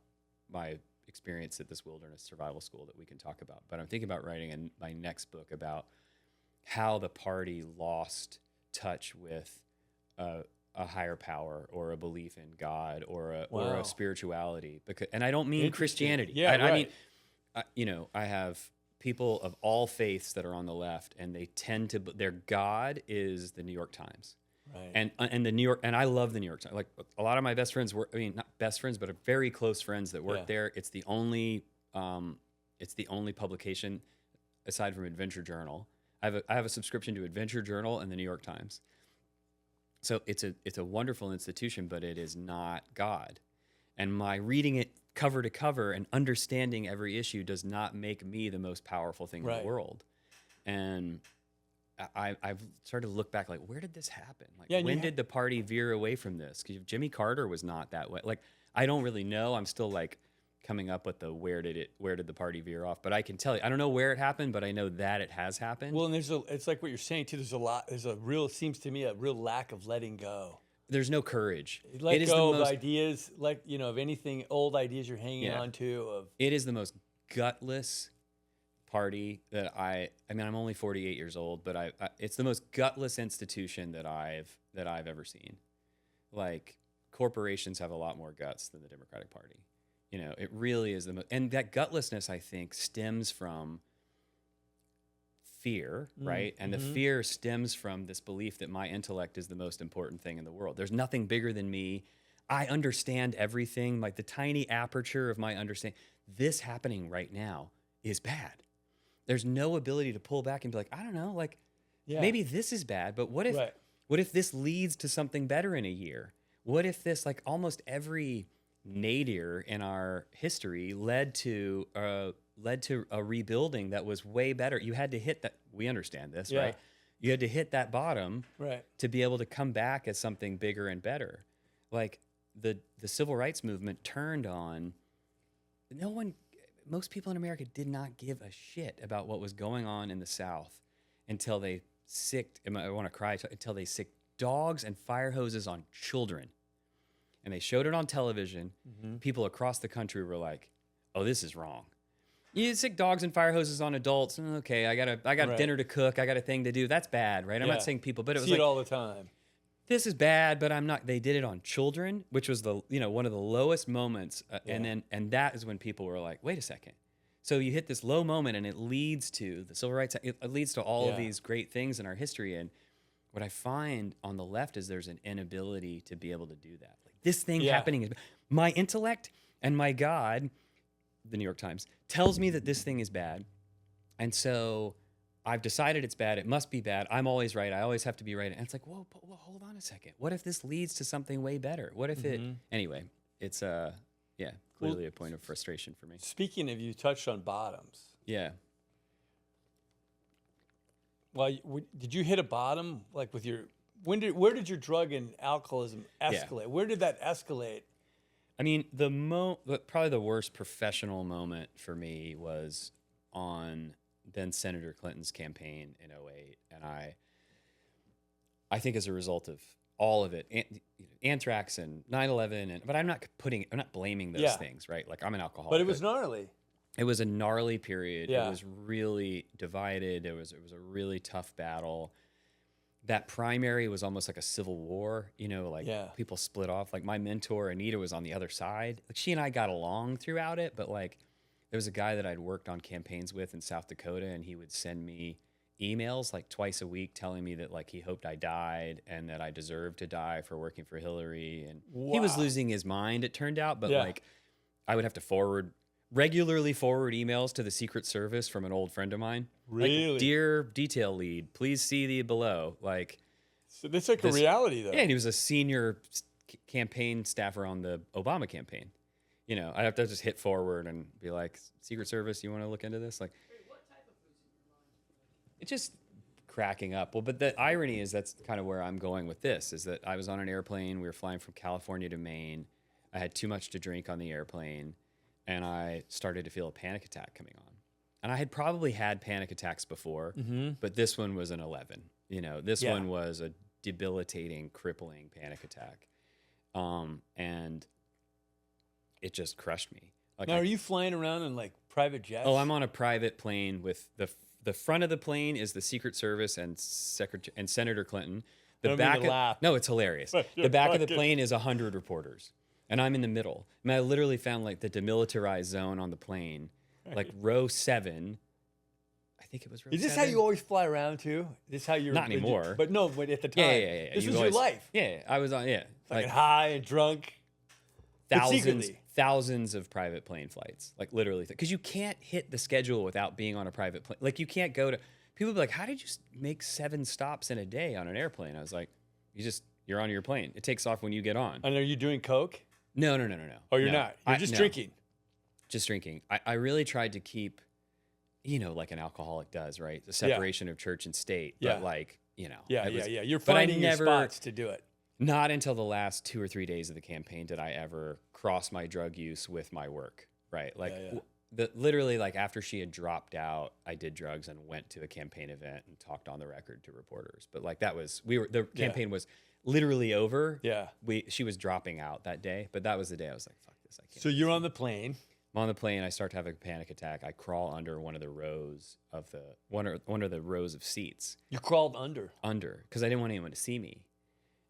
my experience at this wilderness survival school that we can talk about. But I'm thinking about writing my next book about how the party lost touch with a higher power or a belief in God or a spirituality. And I don't mean Christianity. Yeah, right. I mean, I have people of all faiths that are on the left, and they tend to, their God is the New York Times. Right. And the New York, and I love the New York Times. Like a lot of my best friends were, not best friends, but very close friends that work there. It's the only publication aside from Adventure Journal. I have a subscription to Adventure Journal and the New York Times. So it's a wonderful institution, but it is not God. And my reading it cover to cover and understanding every issue does not make me the most powerful thing in the world. And I've started to look back, like, where did this happen? Like, when did the party veer away from this? Because Jimmy Carter was not that way. Like, I don't really know. I'm still like coming up with where did the party veer off? But I can tell you, I don't know where it happened, but I know that it has happened. Well, and it's like what you're saying too. Seems to me a real lack of letting go. there's no courage. Let It is go the of most, ideas, like, of anything, old ideas you're hanging on to. It is the most gutless party that I mean, I'm only 48 years old, but it's the most gutless institution that I've ever seen. Like, corporations have a lot more guts than the Democratic Party. It really is and that gutlessness, I think, stems from fear, right? And the fear stems from this belief that my intellect is the most important thing in the world. There's nothing bigger than me. I understand everything, like the tiny aperture of my understanding. This happening right now is bad. There's no ability to pull back and be like, I don't know, like maybe this is bad, but what if this leads to something better in a year? What if this, like almost every nadir in our history led to a rebuilding that was way better. You had to hit that. We understand this, right? You had to hit that bottom to be able to come back as something bigger and better. Like the civil rights movement turned on most people in America did not give a shit about what was going on in the South until they I want to cry, until they sicked dogs and fire hoses on children. And they showed it on television. People across the country were like, oh, this is wrong. You sick dogs and fire hoses on adults. Okay, I got dinner to cook. I got a thing to do. That's bad, right? I'm not saying people, but it was See it all the time. This is bad, but I'm not. They did it on children, which was one of the lowest moments. And that is when people were like, wait a second. So you hit this low moment, and it leads to the civil rights. It leads to all of these great things in our history. And what I find on the left is there's an inability to be able to do that. Like this thing happening is my intellect and my God, the New York Times, tells me that this thing is bad. And so I've decided it's bad. It must be bad. I'm always right. I always have to be right. And it's like, whoa, hold on a second. What if this leads to something way better? What if anyway, it's clearly a point of frustration for me. Speaking of, you touched on bottoms. Yeah. Well, did you hit a bottom like with your, where did your drug and alcoholism escalate? Yeah. Where did that escalate? I mean, probably the worst professional moment for me was on then Senator Clinton's campaign in 2008. And I think as a result of all of it, Anthrax and 9/11, but I'm not blaming those things, right? Like I'm an alcoholic. But it was gnarly. It was a gnarly period. Yeah. It was really divided. It was a really tough battle. That primary was almost like a civil war, people split off. Like my mentor, Anita, was on the other side. Like she and I got along throughout it, but like there was a guy that I'd worked on campaigns with in South Dakota, and he would send me emails like twice a week telling me that like he hoped I died and that I deserved to die for working for Hillary. And he was losing his mind, it turned out, but like I would have to regularly forward emails to the Secret Service from an old friend of mine. Really? Like, dear detail lead, please see the below. Like, so that's like a reality, though. Yeah, and he was a senior campaign staffer on the Obama campaign. I'd have to just hit forward and be like, Secret Service, you want to look into this? Like, What type of foods in your mind? it's just cracking up. Well, but the irony is that's kind of where I'm going with this, is that I was on an airplane. We were flying from California to Maine. I had too much to drink on the airplane, and I started to feel a panic attack coming on. And I had probably had panic attacks before, but this one was an 11. This one was a debilitating, crippling panic attack. And it just crushed me. Like now, are you flying around in like private jets? Oh, I'm on a private plane with the front of the plane is the Secret Service and Senator Clinton. The back laugh. No, it's hilarious. The back of the plane is 100 reporters, and I'm in the middle. I mean, I literally found like the demilitarized zone on the plane, like row 7. I think it was row 7. Is this how you always fly around too? Is this how you're not anymore? But no, but at the time, yeah. This was your life. Yeah, I was on. Yeah, like high and drunk. Thousands of private plane flights, like literally, because you can't hit the schedule without being on a private plane. Like you can't go to. People be like, "How did you make 7 stops in a day on an airplane?" I was like, "You're on your plane. It takes off when you get on." And are you doing coke? No. Oh, you're not. You're just drinking. Just drinking. I really tried to keep, like an alcoholic does, right? The separation of church and state. Yeah. But like, Yeah. You're finding your spots to do it. Not until the last 2 or 3 days of the campaign did I ever cross my drug use with my work, right? Like literally like after she had dropped out, I did drugs and went to a campaign event and talked on the record to reporters. But like the campaign was literally over. Yeah. She was dropping out that day, but that was the day I was like, fuck this, I can't. So you're on the plane. I'm on the plane. I start to have a panic attack. I crawl under one of the rows of one of the rows of seats. You crawled under Because I didn't want anyone to see me.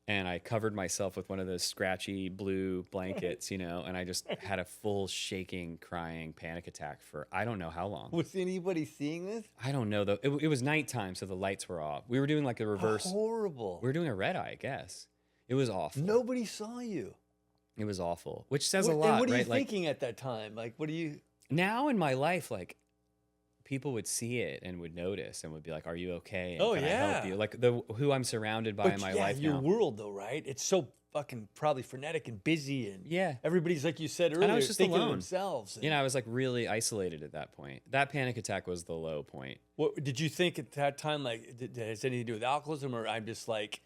And I covered myself with one of those scratchy blue blankets, and I just had a full shaking, crying panic attack for I don't know how long. Was anybody seeing this? I don't know though. It was nighttime, so the lights were off. We were doing like a reverse. Horrible. We were doing a red eye, I guess. It was awful. Nobody saw you. It was awful, which says a And lot, what are right? you thinking at that time? Like, what do you? Now in my life, like, people would see it and would notice and would be like, "Are you okay? And can I help you?" Like who I'm surrounded by in my life your now. world though, right? It's so fucking probably frenetic and busy, and Yeah. everybody's like you said earlier, I was just thinking of alone. themselves. I was like really isolated at that point. That panic attack was the low point. What did you think at that time? Like, has anything to do with alcoholism, or I'm just like,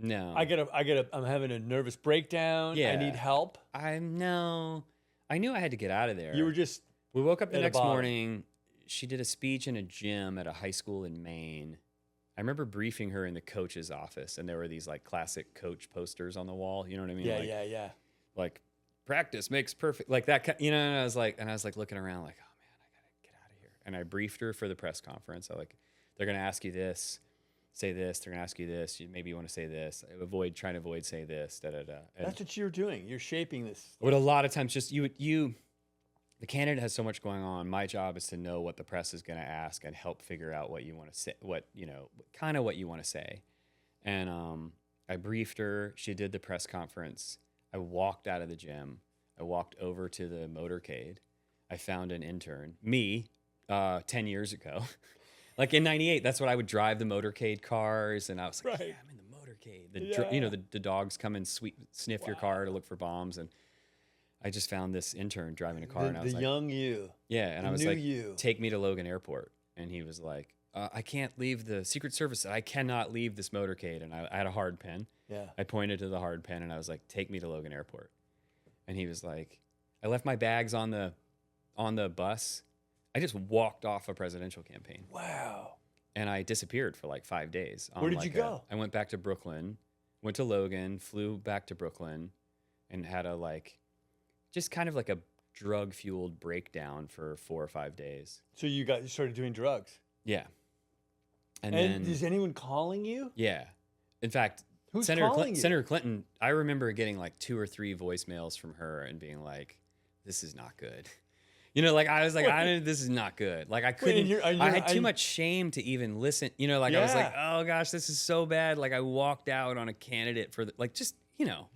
No, I'm having a nervous breakdown. Yeah. I need help. I knew I had to get out of there. You were just. We woke up the at a next bottom. morning. She did a speech in a gym at a high school in Maine. I remember briefing her in the coach's office, and there were these like classic coach posters on the wall. You know what I mean? Yeah, like, yeah. Like practice makes perfect. Like that. And I was like looking around, like, oh man, I gotta get out of here. And I briefed her for the press conference. They're gonna ask you this, say this. They're gonna ask you this. Maybe you want to say this. Trying to avoid say this. Da da da. That's what you're doing. You're shaping this. But a lot of times, just the candidate has so much going on. My job is to know what the press is going to ask and help figure out what you want to say, what you want to say. And I briefed her. She did the press conference. I walked out of the gym. I walked over to the motorcade. I found an intern, 10 years ago. Like in '98, that's what I would drive, the motorcade cars. And I was like, Right. yeah, I'm in the motorcade. The dogs come and sniff your car to look for bombs. And I just found this intern driving a car, and I was the like, young you. yeah. And the I was new like, you. take me to Logan Airport. And he was like, I can't leave the Secret Service. I cannot leave this motorcade. And I had a hard pen. Yeah. I pointed to the hard pen, and I was like, take me to Logan Airport. And he was like, I left my bags on the bus. I just walked off a presidential campaign. Wow. And I disappeared for like 5 days. Where did you go? I went back to Brooklyn, went to Logan, flew back to Brooklyn, and had just kind of like a drug-fueled breakdown for 4 or 5 days. So you started doing drugs. Yeah. And And then, is anyone calling you? yeah. In fact, Who's Senator calling you? Senator Clinton, I remember getting like 2 or 3 voicemails from her and being like, this is not good. I was like, this is not good. Like I couldn't, I had too much shame to even listen. I was like, oh gosh, this is so bad. Like I walked out on a candidate for just so gnarly.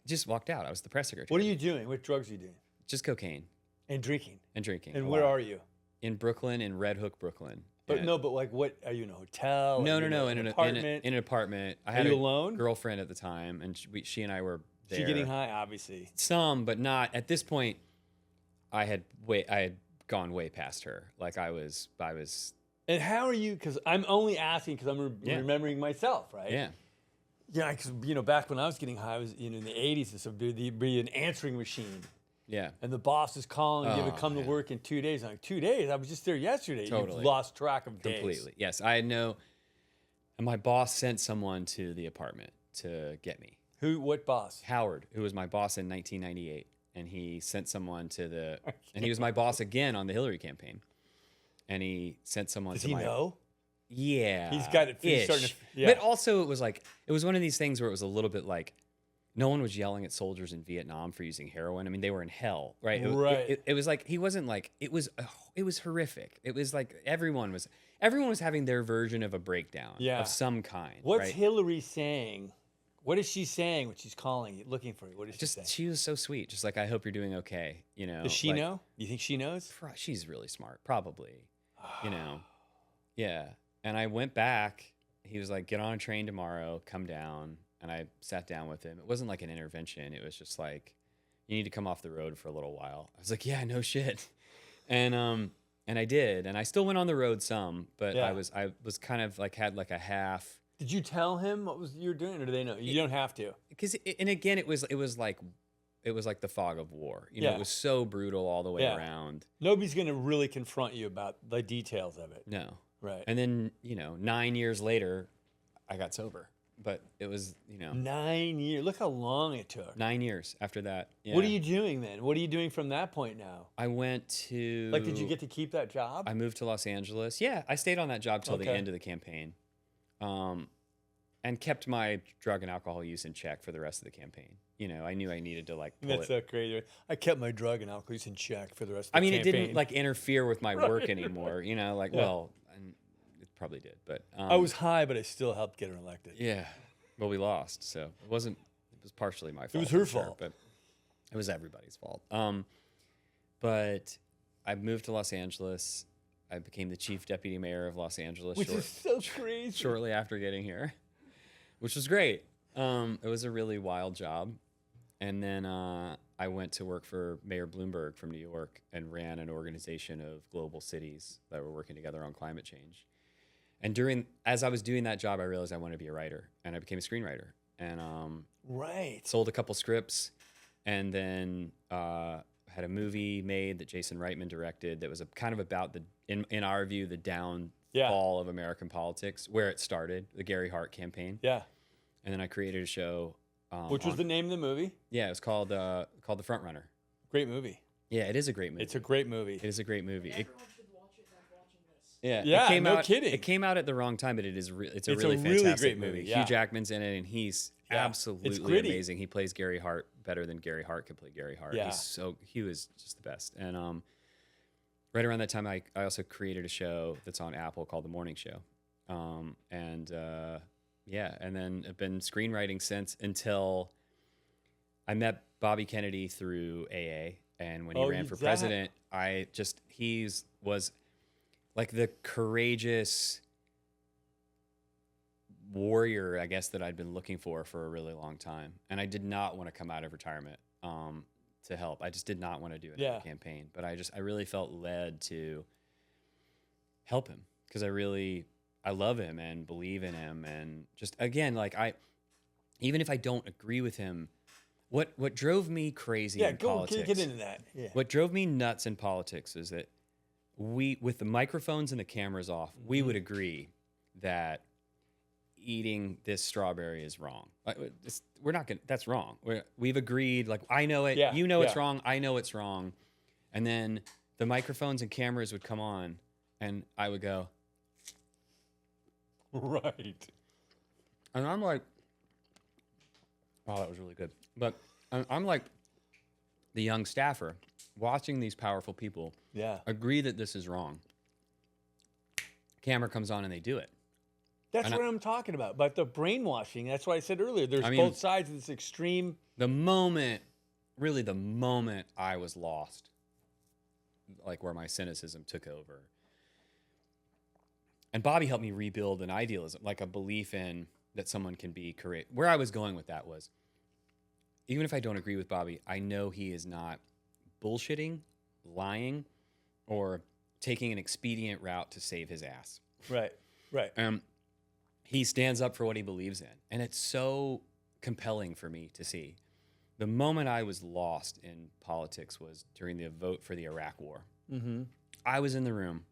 just walked out. I was the press secretary. What are you doing? What drugs are you doing? Just cocaine And drinking. and drinking. And a where lot. are you? In Brooklyn, in Red Hook, Brooklyn. But And- no, but like what, are you in a hotel? No, Are you no, in in an apartment? an apartment. I Are had you a alone? girlfriend at the time, and she and I were there. She getting high, obviously. Some, but not at this point. I had gone way past her. Like I was. And how are you? Because I'm only asking because I'm remembering myself, right? Yeah. Yeah, because back when I was getting high, I was in the '80s, and so there'd be an answering machine, Yeah. and the boss is calling. You Oh, have to come to man. work in 2 days. I'm like, 2 days? I was just there yesterday. Totally. You've lost track of days. Completely. Yes, I know. And my boss sent someone to the apartment to get me. Who? What boss? Howard, who was my boss in 1998, and he sent someone to and he was my boss again on the Hillary campaign, and he sent someone Does to he my. know? Yeah, He's got it. He's starting to. Yeah. But also, it was one of these things where it was a little bit like, no one was yelling at soldiers in Vietnam for using heroin. I mean, they were in hell, right? Right. It was like he wasn't like it was horrific. It was like everyone was having their version of a breakdown of some kind. What's right? Hillary saying? What is she saying when she's calling you, looking for you? What is she saying? She was so sweet. Just like, I hope you're doing okay. Does she know? You think she knows? She's really smart, probably. Yeah. And I went back. He was like, get on a train tomorrow, come down. And I sat down with him. It wasn't like an intervention. It was just like, you need to come off the road for a little while. I was like, yeah, no shit. And I did. And I still went on the road some, but I was kind of like, had like a half. Did you tell him what you were doing, or do they know? You don't have to. Because and again, it was like the fog of war. It was so brutal all the way around. Nobody's going to really confront you about the details of it. No. Right. And then 9 years later, I got sober. but it was, 9 years. Look how long it took. 9 years after that. Yeah. What are you doing then? What are you doing from that point now? I went to. Like, did you get to keep that job? I moved to Los Angeles. Yeah, I stayed on that job till the Okay. end of the campaign, and kept my drug and alcohol use in check for the rest of the campaign. I knew I needed to like pull That's it. so crazy. I kept my drug and alcohol use in check for the rest of the I mean, campaign. it didn't like interfere with my work anymore. Well, and it probably did, but I was high, but I still helped get her elected. Yeah. Well, we lost, so it wasn't. It was partially my fault. was her for sure, fault. but it was everybody's fault. But I moved to Los Angeles. I became the chief deputy mayor of Los Angeles. Which is so crazy. Shortly after getting here, which was great. It was a really wild job. And then I went to work for Mayor Bloomberg from New York and ran an organization of global cities that were working together on climate change. And as I was doing that job, I realized I wanted to be a writer, and I became a screenwriter. And Right. sold a couple scripts, and then had a movie made that Jason Reitman directed that was kind of about in our view, the downfall of American politics, where it started, the Gary Hart campaign. Yeah. And then I created a show. Which was the name of the movie? Yeah, it was called The Front Runner. Great movie. Yeah, it is a great movie. It's a great movie. It is a great movie. Everyone should watch it when watching this. Yeah, it came no out, kidding. It came out at the wrong time, but it's a It's really a really fantastic great movie, yeah. Hugh Jackman's in it, and he's Yeah, it's absolutely gritty. amazing. He plays Gary Hart better than Gary Hart could play Gary Hart. Yeah. He was just the best. And right around that time, I also created a show that's on Apple called The Morning Show. And then I've been screenwriting since, until I met Bobby Kennedy through AA. And when he ran for president, he was like the courageous warrior, I guess, that I'd been looking for a really long time. And I did not want to come out of retirement to help. I just did not want to do another campaign. But I really felt led to help him, because I love him and believe in him. And just, again, like even if I don't agree with him, what drove me crazy in politics. Get into that. Yeah. What drove me nuts in politics is that with the microphones and the cameras off, we would agree that eating this strawberry is wrong. We're not gonna. That's wrong. We've agreed. Like, I know it. Yeah, You know it's wrong. I know it's wrong. And then the microphones and cameras would come on, and I would go, Right. and I'm like, oh, that was really good. But I'm like the young staffer watching these powerful people Yeah. agree that this is wrong. Camera comes on and they do it. That's what I'm talking about. But the brainwashing, that's why I said earlier, there's I mean, both sides of this extreme. The moment I was lost, like where my cynicism took over. And Bobby helped me rebuild an idealism, like a belief in that someone can be courageous. Where I was going with that was, even if I don't agree with Bobby, I know he is not bullshitting, lying, or taking an expedient route to save his ass. Right. Right. He stands up for what he believes in. And it's so compelling for me to see. The moment I was lost in politics was during the vote for the Iraq War. Mm-hmm. I was in the room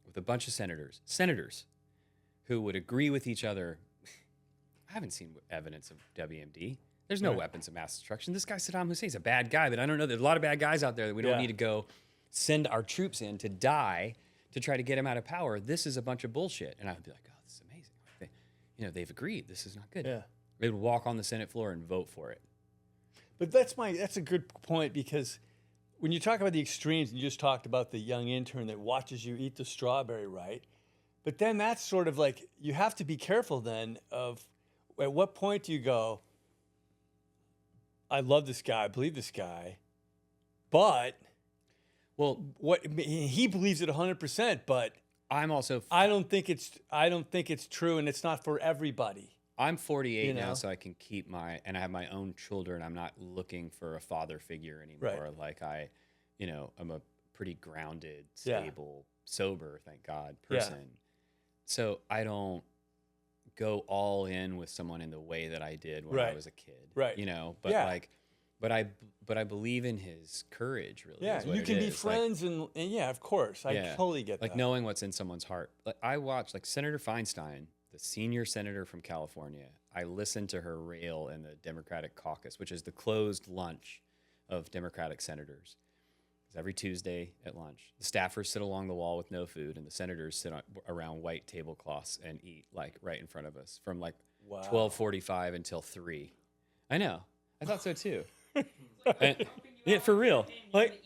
with a bunch of senators who would agree with each other. I haven't seen evidence of WMD. There's no weapons of mass destruction. This guy, Saddam Hussein's a bad guy, but I don't know. There's a lot of bad guys out there that we don't need to go send our troops in to die to try to get him out of power. This is a bunch of bullshit. And I would be like, oh, this is amazing. They've agreed. This is not good. Yeah. They would walk on the Senate floor and vote for it. But that's a good point, because when you talk about the extremes, you just talked about the young intern that watches you eat the strawberry, right? But then that's sort of like, you have to be careful then of at what point do you go, I love this guy, I believe this guy, but he believes it 100%, but I don't think it's true, and it's not for everybody. I'm 48 now, so I can keep and I have my own children. I'm not looking for a father figure anymore. Right. Like I'm a pretty grounded, stable, sober, thank God, person. Yeah. So I don't go all in with someone in the way that I did when I was a kid. Right. But I believe in his courage, really. Yeah, is what you it can be is. friends, and yeah, of course. I totally get that. Like knowing what's in someone's heart. Like I watched, like Senator Feinstein the senior senator from California. I listened to her rail in the Democratic caucus, which is the closed lunch of Democratic senators. It's every Tuesday at lunch. The staffers sit along the wall with no food, and the senators sit around white tablecloths and eat like right in front of us from like 12:45 until 3. I know. I thought so too. Yeah, for real. Like,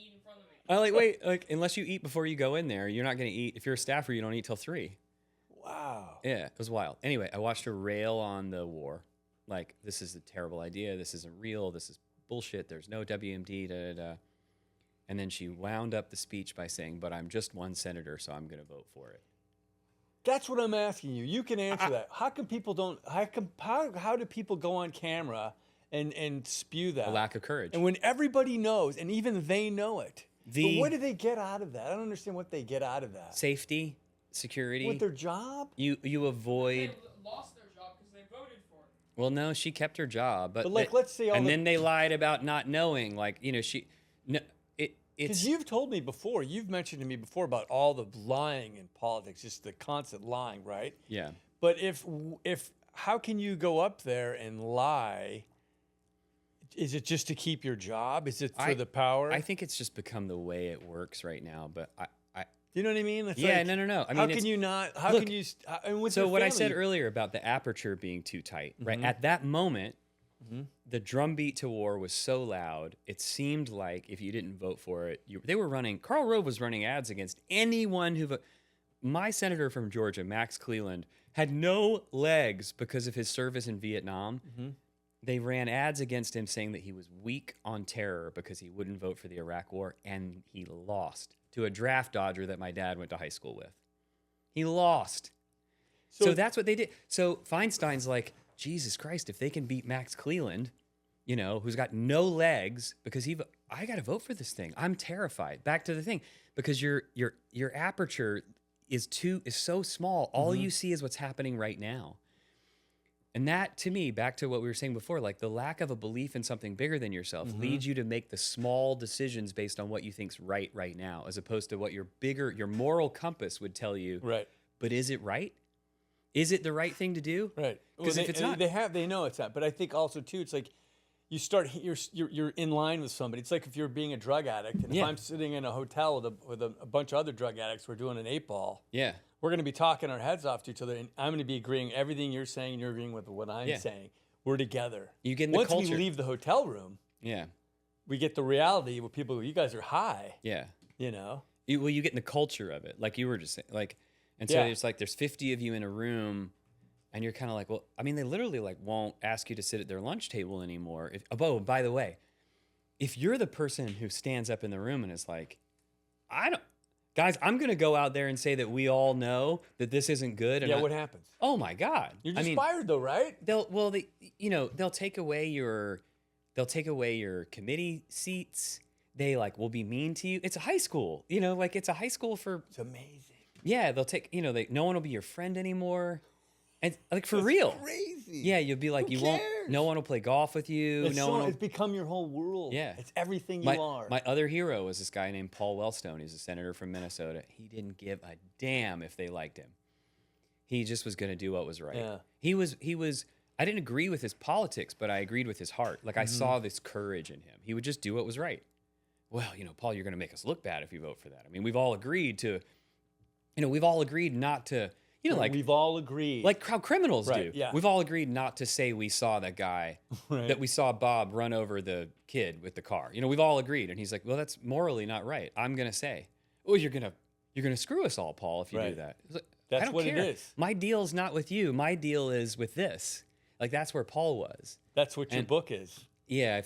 I like wait, like unless you eat before you go in there, you're not going to eat. If you're a staffer, you don't eat till 3. Wow. Yeah, it was wild. Anyway, I watched her rail on the war. Like, this is a terrible idea. This isn't real. This is bullshit. There's no WMD. Da, da, da. And then she wound up the speech by saying, "But I'm just one senator, so I'm going to vote for it." That's what I'm asking you. You can answer that. How come people don't? How do people go on camera and spew that? A lack of courage. And when everybody knows, and even they know it, but what do they get out of that? I don't understand what they get out of that. Safety, security. With their job? You avoid. They lost their job because they voted for it. Well, no, she kept her job, but like, let's say, then they lied about not knowing. Like, you know, because you've told me before, you've mentioned to me before about all the lying in politics, just the constant lying, right? Yeah. But if how can you go up there and lie? Is it just to keep your job? Is it for the power? I think it's just become the way it works right now. But you know what I mean? It's yeah, like, no. I mean, how can you not? How can you? And with so your what I family, said earlier about the aperture being too tight, right? At that moment, the drumbeat to war was so loud, it seemed like if you didn't vote for it, they were running. Karl Rove was running ads against anyone who. My senator from Georgia, Max Cleland, had no legs because of his service in Vietnam. They ran ads against him saying that he was weak on terror because he wouldn't vote for the Iraq War, and he lost to a draft dodger that my dad went to high school with. He lost. So that's what they did. So Feinstein's like, Jesus Christ, if they can beat Max Cleland, you know, who's got no legs, because I got to vote for this thing. I'm terrified. Back to the thing, because your aperture is so small. All you see is what's happening right now. And that, to me, back to what we were saying before, like the lack of a belief in something bigger than yourself leads you to make the small decisions based on what you think's right now, as opposed to what your moral compass would tell you. Right. But is it right? Is it the right thing to do? Right. Because if it's not, they know it's not. But I think also too, it's like you're in line with somebody. It's like if you're being a drug addict, and if I'm sitting in a hotel with a bunch of other drug addicts, we're doing an 8-ball. Yeah. We're going to be talking our heads off to each other, and I'm going to be agreeing everything you're saying, and you're agreeing with what I'm saying. We're together. You get in the Once culture. we leave the hotel room, we get the reality where people, you guys are high. Yeah. You know? You get in the culture of it, like you were just saying. Like, and so it's like there's 50 of you in a room, and you're kind of like, well, I mean, they literally like won't ask you to sit at their lunch table anymore. By the way, if you're the person who stands up in the room and is like, Guys, I'm going to go out there and say that we all know that this isn't good. And what happens? Oh my God. You're just fired though, right? They'll take away your committee seats. They will be mean to you. It's a high school, it's a high school for. It's amazing. Yeah. They'll take, no one will be your friend anymore. And for real. Crazy. Yeah. You'll be like, no one will play golf with you. It's become your whole world. Yeah. It's everything you are. My other hero was this guy named Paul Wellstone. He's a senator from Minnesota. He didn't give a damn if they liked him. He just was going to do what was right. Yeah. He was, I didn't agree with his politics, but I agreed with his heart. Like I saw this courage in him. He would just do what was right. Well, Paul, you're going to make us look bad if you vote for that. I mean, we've all agreed not to, we've all agreed. Like how criminals do. Yeah. We've all agreed not to say we saw that guy, that we saw Bob run over the kid with the car. We've all agreed. And he's like, well, that's morally not right. I'm going to say, oh, you're going to screw us all, Paul, if you do that. Like, that's I don't what care. it is. My deal's not with you. My deal is with this. Like that's where Paul was. That's what your book is. Yeah.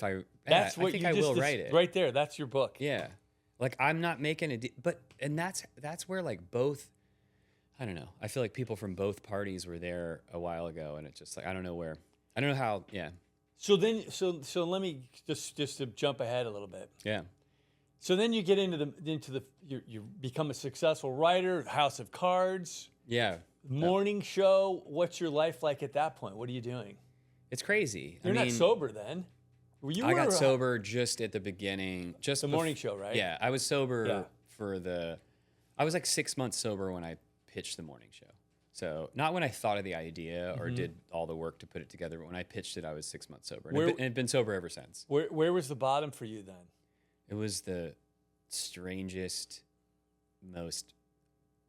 That's what I think you I just will write it. Right there. That's your book. Yeah. Like I'm not making a deal, and that's where like both, I don't know. I feel like people from both parties were there a while ago, and it's just like I don't know how. Yeah. So let me just to jump ahead a little bit. Yeah. So then you get into you become a successful writer, House of Cards. Yeah. Morning show. What's your life like at that point? What are you doing? It's crazy. You're not sober then. I got sober just at the beginning. Just the morning show, right? Yeah, I was sober I was like 6 months sober when I pitched the morning show. So not when I thought of the idea or Mhm. did all the work to put it together, but when I pitched it, I was 6 months sober, Where- and I've been sober ever since. Where was the bottom for you then? It was the strangest, most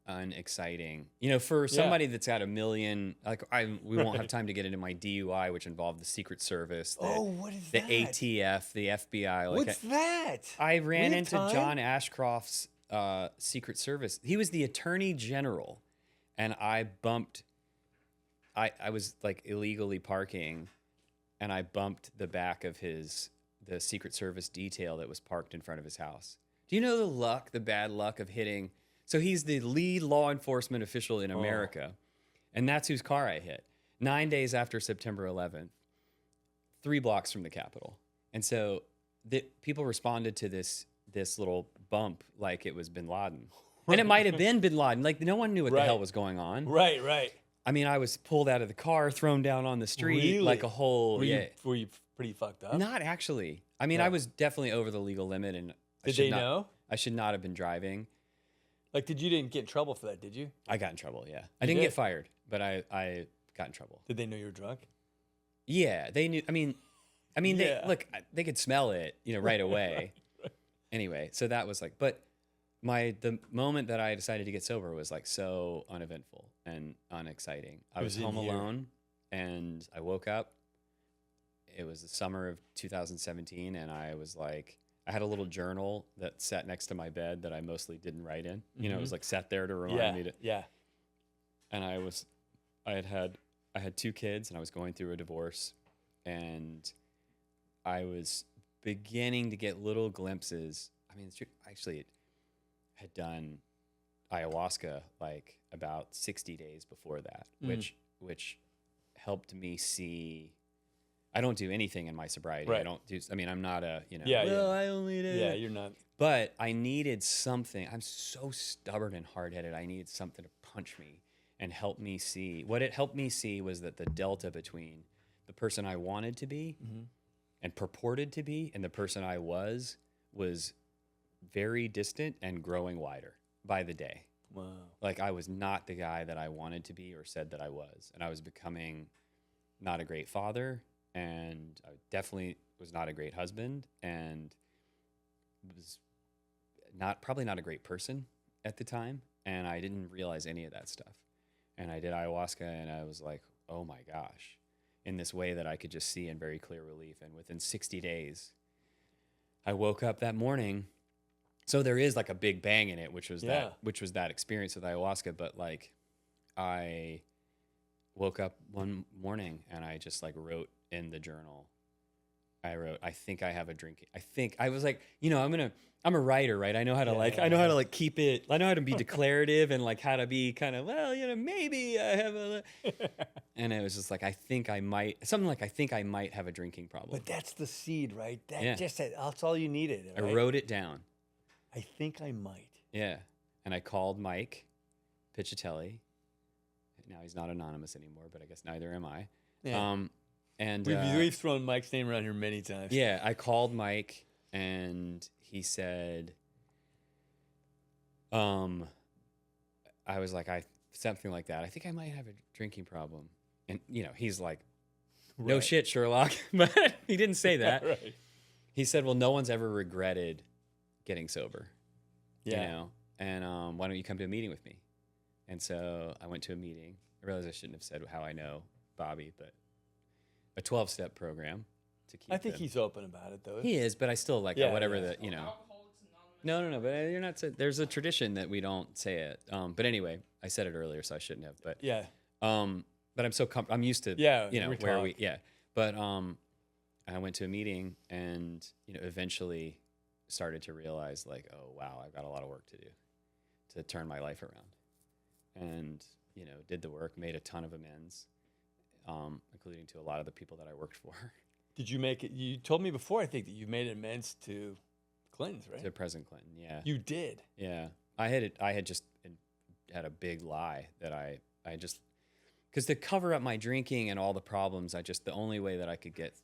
unexciting. You know, for somebody that's got a million, like we won't have time to get into my DUI, which involved the Secret Service, What is the that? ATF, the FBI. Like What's that? I ran We have into time? John Ashcroft's Secret Service. He was the Attorney General, and I bumped. I was like illegally parking, and I bumped the back of the Secret Service detail that was parked in front of his house. Do you know the bad luck of hitting? So he's the lead law enforcement official in America, and that's whose car I hit 9 days after September 11th, 3 blocks from the Capitol. And so people responded to this little bump like it was Bin Laden. And it might have been Bin Laden. Like, no one knew what the hell was going on. Right. I mean, I was pulled out of the car, thrown down on the street, Really? like a whole... Were you pretty fucked up? Not actually. I mean, I was definitely over the legal limit, and Did they know? I should not have been driving. Like, you didn't get in trouble for that, did you? I got in trouble, yeah. I didn't get fired, but I got in trouble. Did they know you were drunk? Yeah, they knew. I mean, Yeah. they could smell it, right away. Right. Anyway, so that was like, but the moment that I decided to get sober was like so uneventful and unexciting. I was in home here. alone, and I woke up. It was the summer of 2017, and I was like, I had a little journal that sat next to my bed that I mostly didn't write in. It was like sat there to remind me to. Yeah. And I had 2 kids, and I was going through a divorce, and I was beginning to get little glimpses. I mean, I actually had done ayahuasca like about 60 days before that, which helped me see. I don't do anything in my sobriety. Right. I don't do. I mean, I'm not a. I only did. Yeah, you're not. But I needed something. I'm so stubborn and hard-headed. I needed something to punch me and help me see. What it helped me see was that the delta between the person I wanted to be and purported to be and the person I was very distant and growing wider by the day. Wow. Like, I was not the guy that I wanted to be or said that I was. And I was becoming not a great father, and I definitely was not a great husband, and was probably not a great person at the time. And I didn't realize any of that stuff. And I did ayahuasca, and I was like, oh my gosh, in this way that I could just see in very clear relief. And within 60 days, I woke up that morning. So there is like a big bang in it, which was that experience with ayahuasca. But like, I woke up one morning and I just like wrote in the journal. I wrote, I think I have a drink. I was like, I'm a writer, right? I know how to I know how to like keep it. I know how to be declarative and like how to be kind of, maybe I have a, and it was just like, I think I might have a drinking problem. But that's the seed, right? That's all you needed. Right? I wrote it down. I think I might. Yeah. And I called Mike Piccatelli. Now he's not anonymous anymore, but I guess neither am I. Yeah. And we've thrown Mike's name around here many times. Yeah, I called Mike, and he said, I was like, something like that. I think I might have a drinking problem. And, he's like, no Right. shit, Sherlock. But he didn't say that. Right. He said, well, no one's ever regretted getting sober. Yeah. And why don't you come to a meeting with me? And so I went to a meeting. I realized I shouldn't have said how I know Bobby, but a 12-step program to keep I think them. he's open about it, though. He is, but I still like whatever yeah. the, Alcoholics Anonymous. No, but you're not. There's a tradition that we don't say it. But anyway, I said it earlier, so I shouldn't have. But Yeah. but I'm so I'm used to where we But I went to a meeting and eventually started to realize like, oh wow, I've got a lot of work to do to turn my life around, and did the work, made a ton of amends, including to a lot of the people that I worked for. Did you make it? You told me before, I think, that you made amends to Clinton's, right? To President Clinton, yeah. You did. Yeah, I had just had a big lie that I just because to cover up my drinking and all the problems, the only way that I could get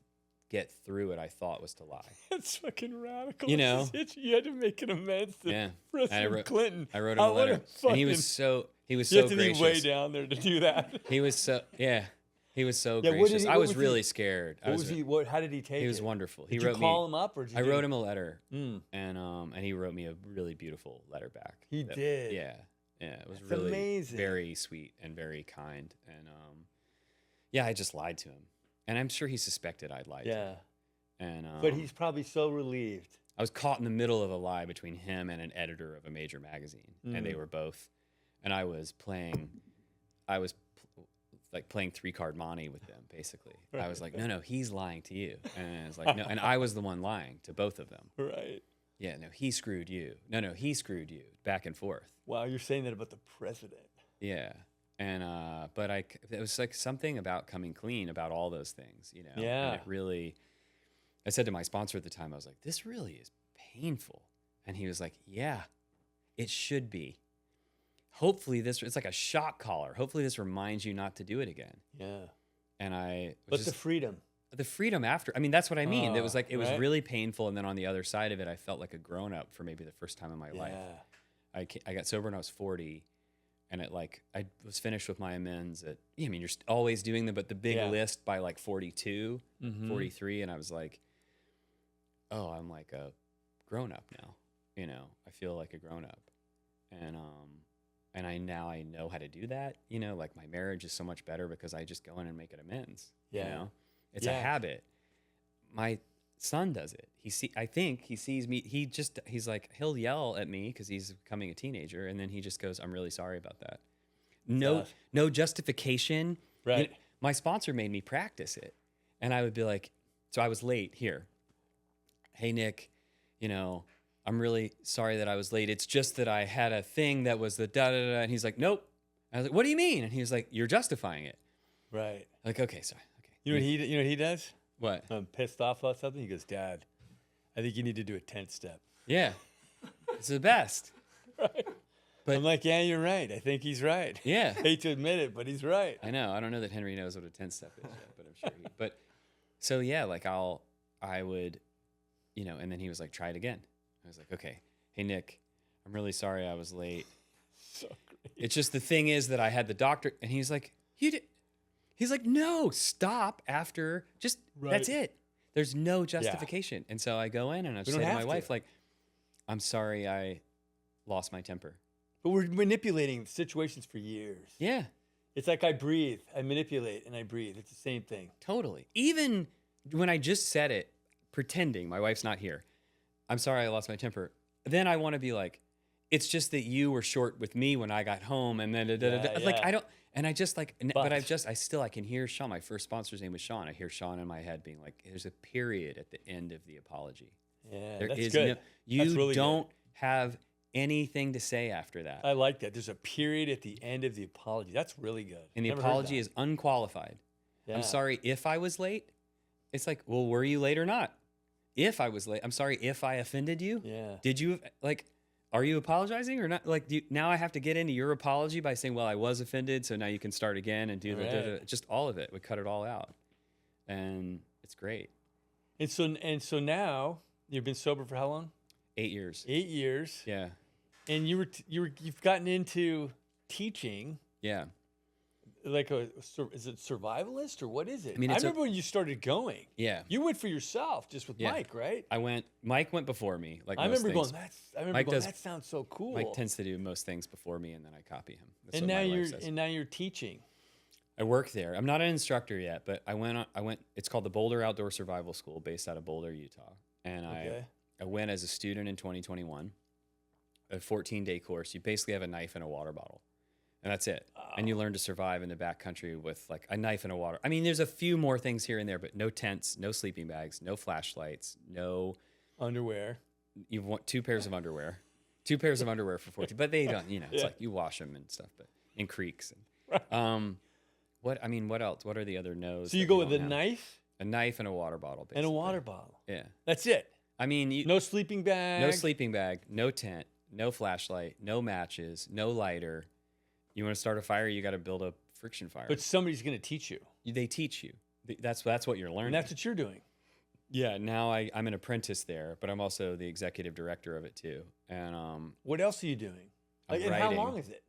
get through it, I thought was to lie. That's fucking radical. You know? You had to make an amends to President Clinton. I wrote him a letter, and he was so you gracious. have to be way down there to do that. He was so Yeah, gracious. I was really scared. How did he take it? He was wonderful. Did you call him up, or I wrote him a letter, and he wrote me a really beautiful letter back. He did. Yeah, it was That's really amazing. very sweet and very kind. And I just lied to him, and I'm sure he suspected I'd lied. Yeah. To him. And but he's probably so relieved. I was caught in the middle of a lie between him and an editor of a major magazine, and they were both. And I was playing 3-card Monte with them, basically. Right. I was like, no, he's lying to you. And it's like, no, and I was the one lying to both of them. Right. Yeah, no, he screwed you. No, he screwed you. Back and forth. Wow, you're saying that about the president. Yeah. And, but it was like something about coming clean about all those things, you know? Yeah. And it really, I said to my sponsor at the time, I was like, this really is painful. And he was like, yeah, it should be. Hopefully it's like a shock collar. Hopefully this reminds you not to do it again. Yeah. And the freedom. The freedom after. I mean, that's what I mean. It was like, it was right? really painful. And then on the other side of it, I felt like a grown up for maybe the first time in my life. I got sober when I was 40, and I was finished with my amends you're always doing the big list by like 42, 43. And I was like, oh, I'm like a grown up now. You know, I feel like a grown up. And I know how to do that. You know, like my marriage is so much better because I just go in and make it amends. Yeah. You know, it's a habit. My son does it. I think he sees me. He's like, he'll yell at me because he's becoming a teenager. And then he just goes, I'm really sorry about that. No justification. Right. My sponsor made me practice it. And I would be like, so I was late here. Hey, Nick, you know, I'm really sorry that I was late. It's just that I had a thing that was the da-da-da. And he's like, nope. I was like, what do you mean? And he was like, you're justifying it. Right. Like, okay, sorry. Okay. You know what he does? What? I'm pissed off about something. He goes, Dad, I think you need to do a 10th step. Yeah. It's the best. Right. But I'm like, yeah, you're right. I think he's right. Yeah. Hate to admit it, but he's right. I know. I don't know that Henry knows what a 10th step is yet, but I'm sure but so yeah, like I would, you know, and then he was like, try it again. I was like, okay, hey, Nick, I'm really sorry I was late. So great. It's just the thing is that I had the doctor, and he's like, he's like, no, stop after, just, that's it. There's no justification. Yeah. And so I go in and I say to my wife, like, I'm sorry I lost my temper. But we're manipulating situations for years. Yeah. It's like I breathe, I manipulate, and I breathe. It's the same thing. Totally. Even when I just said it, pretending my wife's not here, I'm sorry I lost my temper. Then I want to be like, it's just that you were short with me when I got home, and then like I don't, and I just like, but I can hear Sean. My first sponsor's name was Sean. I hear Sean in my head being like, "There's a period at the end of the apology. Yeah, there that's is good. You really don't have anything to say after that. I like that. There's a period at the end of the apology. That's really good. And the apology is unqualified. Yeah. I'm sorry if I was late. It's like, well, were you late or not? If I was late, I'm sorry if I offended you. Yeah. Did you, like, are you apologizing or not? Like, now I have to get into your apology by saying, well, I was offended, so now you can start again and do just all of it. We cut it all out. And it's great. And so now you've been sober for how long? 8 years. 8 years. Yeah. And you've gotten into teaching. Yeah. Like is it survivalist or what is it? I mean, I remember when you started going. Yeah. You went for yourself just with Mike, right? Mike went before me. Like I remember going, that sounds so cool. Mike tends to do most things before me and then I copy him. That's and what now you're teaching. I work there. I'm not an instructor yet, but I went, it's called the Boulder Outdoor Survival School based out of Boulder, Utah. And I went as a student in 2021, a 14-day course. You basically have a knife and a water bottle. And that's it. Oh. And you learn to survive in the backcountry with like a knife and a water. I mean, there's a few more things here and there, but no tents, no sleeping bags, no flashlights, no underwear. You want 2 pairs of underwear. 2 pairs of underwear for 14. But they don't, it's like you wash them and stuff, but in creeks. And, what else? What are the other no's? So you go with a knife? A knife and a water bottle, basically. And a water bottle. Yeah. That's it. I mean, no sleeping bag. No sleeping bag, no tent, no flashlight, no matches, no lighter. You want to start a fire, you got to build a friction fire. But somebody's going to teach you. They teach you. That's what you're learning. And that's what you're doing. Yeah, now I'm an apprentice there, but I'm also the executive director of it too. And What else are you doing? I'm And how writing. long is it?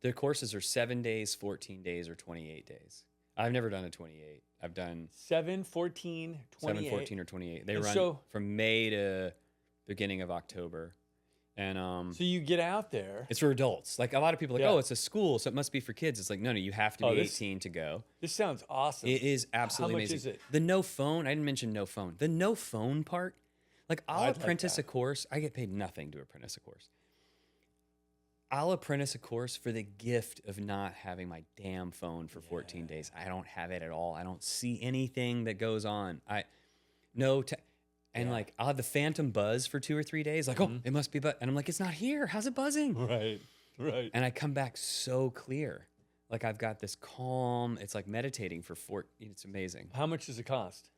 The courses are 7 days, 14 days, or 28 days. I've never done a 28. I've done 7, 14, 28. 7, 14, or 28. They And run so- from May to beginning of October. And So you get out there. it's for adults. Like a lot of people are like, Yeah. oh, it's a school, so it must be for kids. It's like, no, you have to be 18 to go. This sounds awesome. It is absolutely How much amazing. is it? The no phone, I didn't mention no phone. The no phone part, like I'll I'd like apprentice that. a course. I get paid nothing to apprentice a course. I'll apprentice a course for the gift of not having my damn phone for 14 days. I don't have it at all. I don't see anything that goes on. And like I'll have the phantom buzz for 2 or 3 days. Like, oh, it must be, and I'm like, it's not here. How's it buzzing? Right. And I come back so clear. Like I've got this calm. It's like meditating for it's amazing. How much does it cost?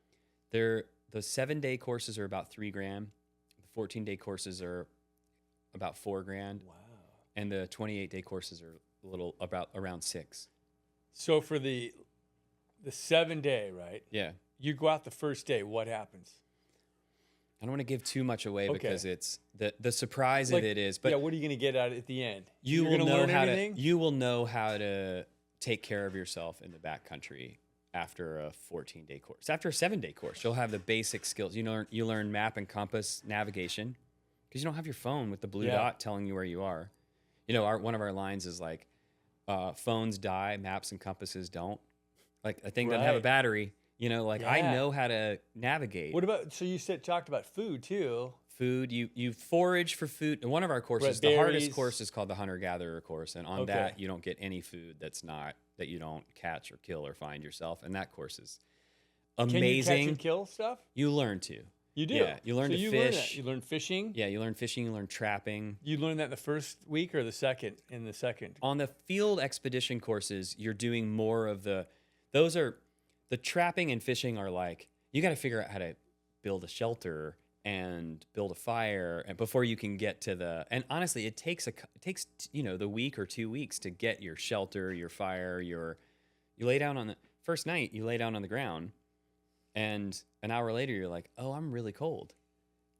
The 7-day courses are about $3,000. The 14-day courses are about $4,000. Wow. And the 28-day courses are around $6,000. So for the 7-day, right? Yeah. You go out the first day. What happens? I don't want to give too much away Okay. because it's the surprise Like, of it is, but yeah, what are you going to get out at the end? you You're will gonna know learn how everything? you will know how to take care of yourself in the backcountry after a 14-day course. After a 7-day course, you'll have the basic skills. You learn map and compass navigation because you don't have your phone with the blue dot telling you where you are. You know, one of our lines is like, phones die, maps and compasses don't. Like a thing doesn't have a Right. battery. You know, like I Yeah. know how to navigate. What about, so you talked about food too. Food, you forage for food. In one of our courses, Right, the hardest berries. course is called the hunter-gatherer course, and on Okay. that you don't get any food that you don't catch or kill or find yourself. And that course is amazing. Can you catch and kill stuff? You learn to. You do. Yeah, you learn So to you learn that. fish. You learn fishing. Yeah, you learn fishing, you learn trapping. You learn that the first week or the second? In the second. On the field expedition courses, you're doing more of the trapping and fishing are like, you got to figure out how to build a shelter and build a fire and before you can get to and honestly, it takes the week or 2 weeks to get your shelter, your fire, you lay down on the first night, you lay down on the ground and an hour later you're like, oh, I'm really cold.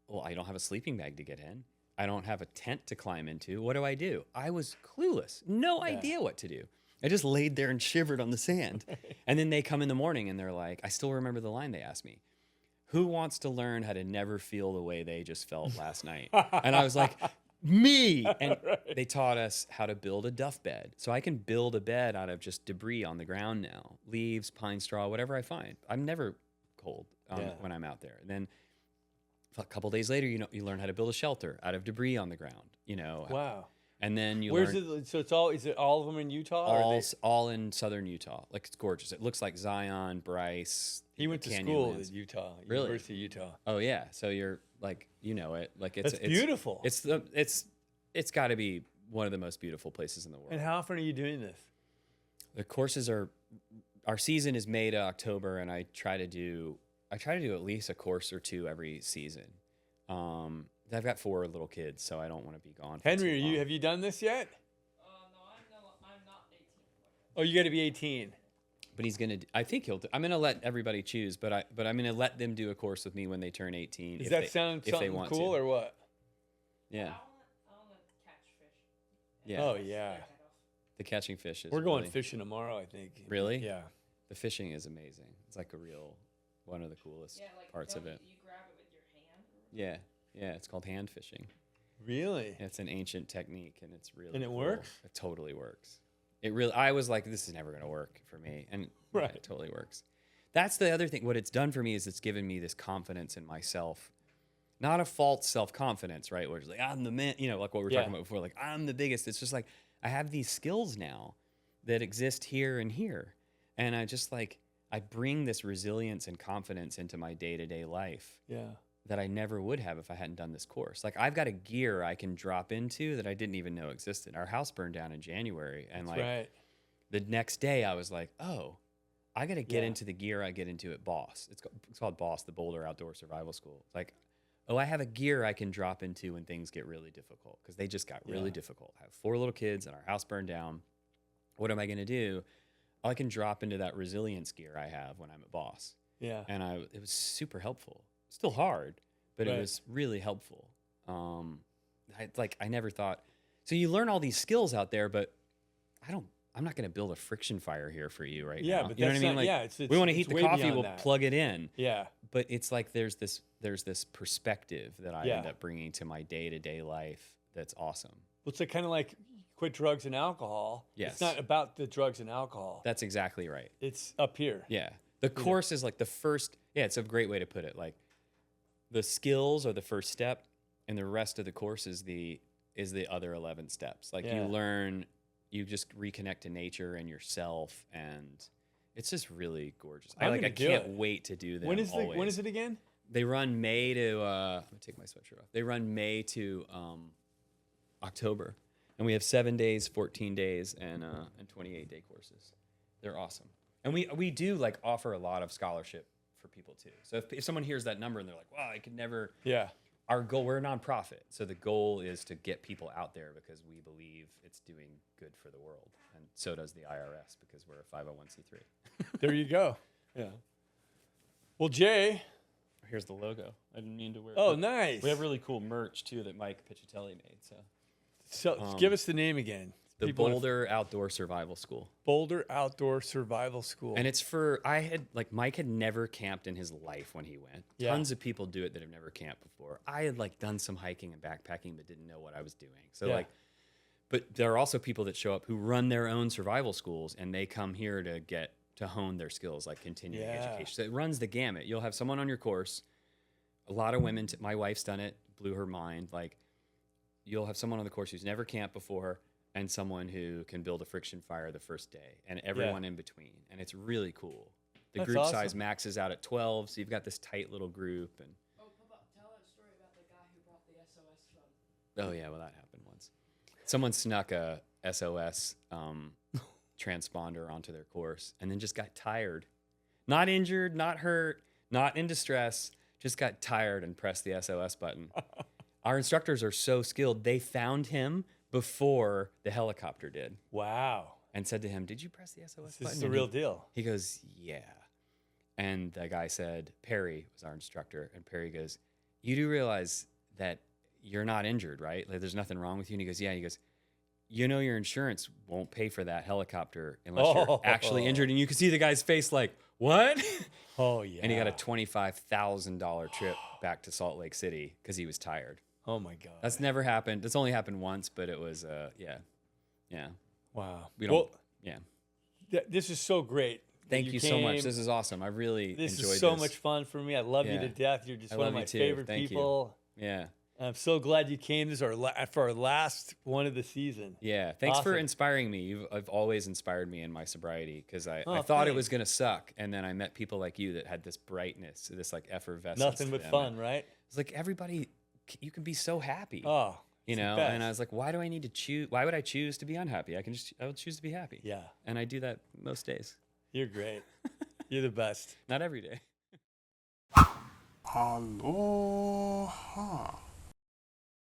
Well, I don't have a sleeping bag to get in. I don't have a tent to climb into. What do? I was clueless. No idea what to do. I just laid there and shivered on the sand. And then they come in the morning and they're like, I still remember the line they asked me. Who wants to learn how to never feel the way they just felt last night? And I was like, me. And they taught us how to build a duff bed. So I can build a bed out of just debris on the ground now. Leaves, pine straw, whatever I find. I'm never cold when I'm out there. And then a couple days later, you learn how to build a shelter out of debris on the ground, Wow. And then you Where's learn it? So is it all of them in Utah? Or are they, all in southern Utah. Like it's gorgeous. It looks like Zion, Bryce. he went to Canyonlands. school at Utah. Really? University of Utah. Oh yeah. So you're like, it. Like it's Beautiful. It's got to be one of the most beautiful places in the world. And how often are you doing this? The courses our season is May to October, and I try to do at least a course or two every season. I've got 4 little kids, so I don't want to be gone. For Henry, too long. have you done this yet? No, I'm not 18. Oh, you got to be 18. But he's gonna. I think he'll. I'm gonna let everybody choose, but I'm gonna let them do a course with me when they turn 18. Does that sound something cool or what? Yeah. I wanna catch fish. Yeah. Oh yeah. The catching fish is. We're going really- fishing tomorrow, I think. Really? Yeah. The fishing is amazing. It's like one of the coolest Yeah, like parts of it. You grab it with your hand. Or Yeah. Yeah. It's called hand fishing. Really? It's an ancient technique, and it's really. And it cool. works? It totally works. It really. I was like, this is never gonna work for me, and Right. it totally works. That's the other thing. What it's done for me is it's given me this confidence in myself. Not a false self-confidence, right? Where it's like, I'm the man, like what we were talking about before, like, I'm the biggest. It's just like, I have these skills now that exist here and here. And I bring this resilience and confidence into my day-to-day life Yeah. that I never would have if I hadn't done this course. Like, I've got a gear I can drop into that I didn't even know existed. Our house burned down in January. And Right. the next day I was like, oh, I got to get into the gear I get into at Boss. It's called Boss, the Boulder Outdoor Survival School. It's like, oh, I have a gear I can drop into when things get really difficult, because they just got really difficult. I have 4 little kids and our house burned down. What am I going to do? I can drop into that resilience gear I have when I'm at Boss. Yeah. And it was super helpful. still hard, but Right. it was really helpful. I never thought. So you learn all these skills out there, but I'm not going to build a friction fire here for you right Yeah, now. but You know what I that's mean? not- Like, yeah, it's we want to it's heat the way coffee, beyond we'll that. plug it in. Yeah. But it's like there's this perspective that I Yeah. end up bringing to my day-to-day life that's awesome. Well, it's like kind of like quit drugs and alcohol. Yes. It's not about the drugs and alcohol. That's exactly right. It's up here. Yeah. The course is like the first, it's a great way to put it. Like the skills are the first step and the rest of the course is the other 11 steps. Like Yeah. you learn, you just reconnect to nature and yourself, and it's just really gorgeous. I'm I gonna do can't it. wait to do them. When is always. it again? They run May to let me take my sweatshirt off. They run May to October. And we have 7 days, 14 days, and 28-day courses. They're awesome. And we do like offer a lot of scholarship for people too. So if someone hears that number and they're like, wow, I could never. Yeah. Our goal, we're a nonprofit. So the goal is to get people out there because we believe it's doing good for the world. And so does the IRS because we're a 501c3. There you go. Yeah. Well, Jay. Here's the logo. I didn't mean to wear it. Oh, nice. We have really cool merch too that Mike Piccitelli made. So give us the name again. The People wanna- Boulder Outdoor Survival School. Boulder Outdoor Survival School. And it's Mike had never camped in his life when he went. Yeah. Tons of people do it that have never camped before. I had like done some hiking and backpacking but didn't know what I was doing. So Yeah. but there are also people that show up who run their own survival schools and they come here to hone their skills, like continuing Yeah. education. So it runs the gamut. You'll have someone on your course. A lot of women, my wife's done it, blew her mind. Like you'll have someone on the course who's never camped before and someone who can build a friction fire the first day and everyone in between. And it's really cool. The That's group awesome. size maxes out at 12, so you've got this tight little group. And Oh, Papa, tell that story about the guy who brought the SOS from. oh yeah, well that happened once. Someone snuck a SOS transponder onto their course and then just got tired. Not injured, not hurt, not in distress, just got tired and pressed the SOS button. Our instructors are so skilled, they found him before the helicopter did Wow. and said to him, "Did you press the SOS button?" This is the And real deal. He goes, "Yeah." And the guy said, Perry was our instructor, and Perry goes, "You do realize that you're not injured, right? Like there's nothing wrong with you?" And he goes, "Yeah." And he goes, "You know your insurance won't pay for that helicopter unless you're actually injured." And you could see the guy's face like, "What?" Oh, yeah. And he got a $25,000 trip back to Salt Lake City because he was tired. Oh, my God. That's never happened. That's only happened once, but it was, yeah. Wow. We don't, Well, yeah. this is so great. that Thank you so much. came. This is awesome. I really This enjoyed is so this. much fun for me. I love you Yeah. to death. You're just I one of love my you too. favorite Thank you. people. Yeah. I'm so glad you came. This is for our last one of the season. Yeah. Thanks for Awesome. inspiring me. You've always inspired me in my sobriety because I Oh, thought it thanks. was going to suck. And then I met people like you that had this brightness, this like effervescence. Nothing to but them. fun, right? It's like everybody, you can be so happy. Oh, you it's the know, best. and I was like, why do I need to choose? Why would I choose to be unhappy? I would choose to be happy. Yeah, And I do that most days. you're great. You're the best. Not every day. Aloha.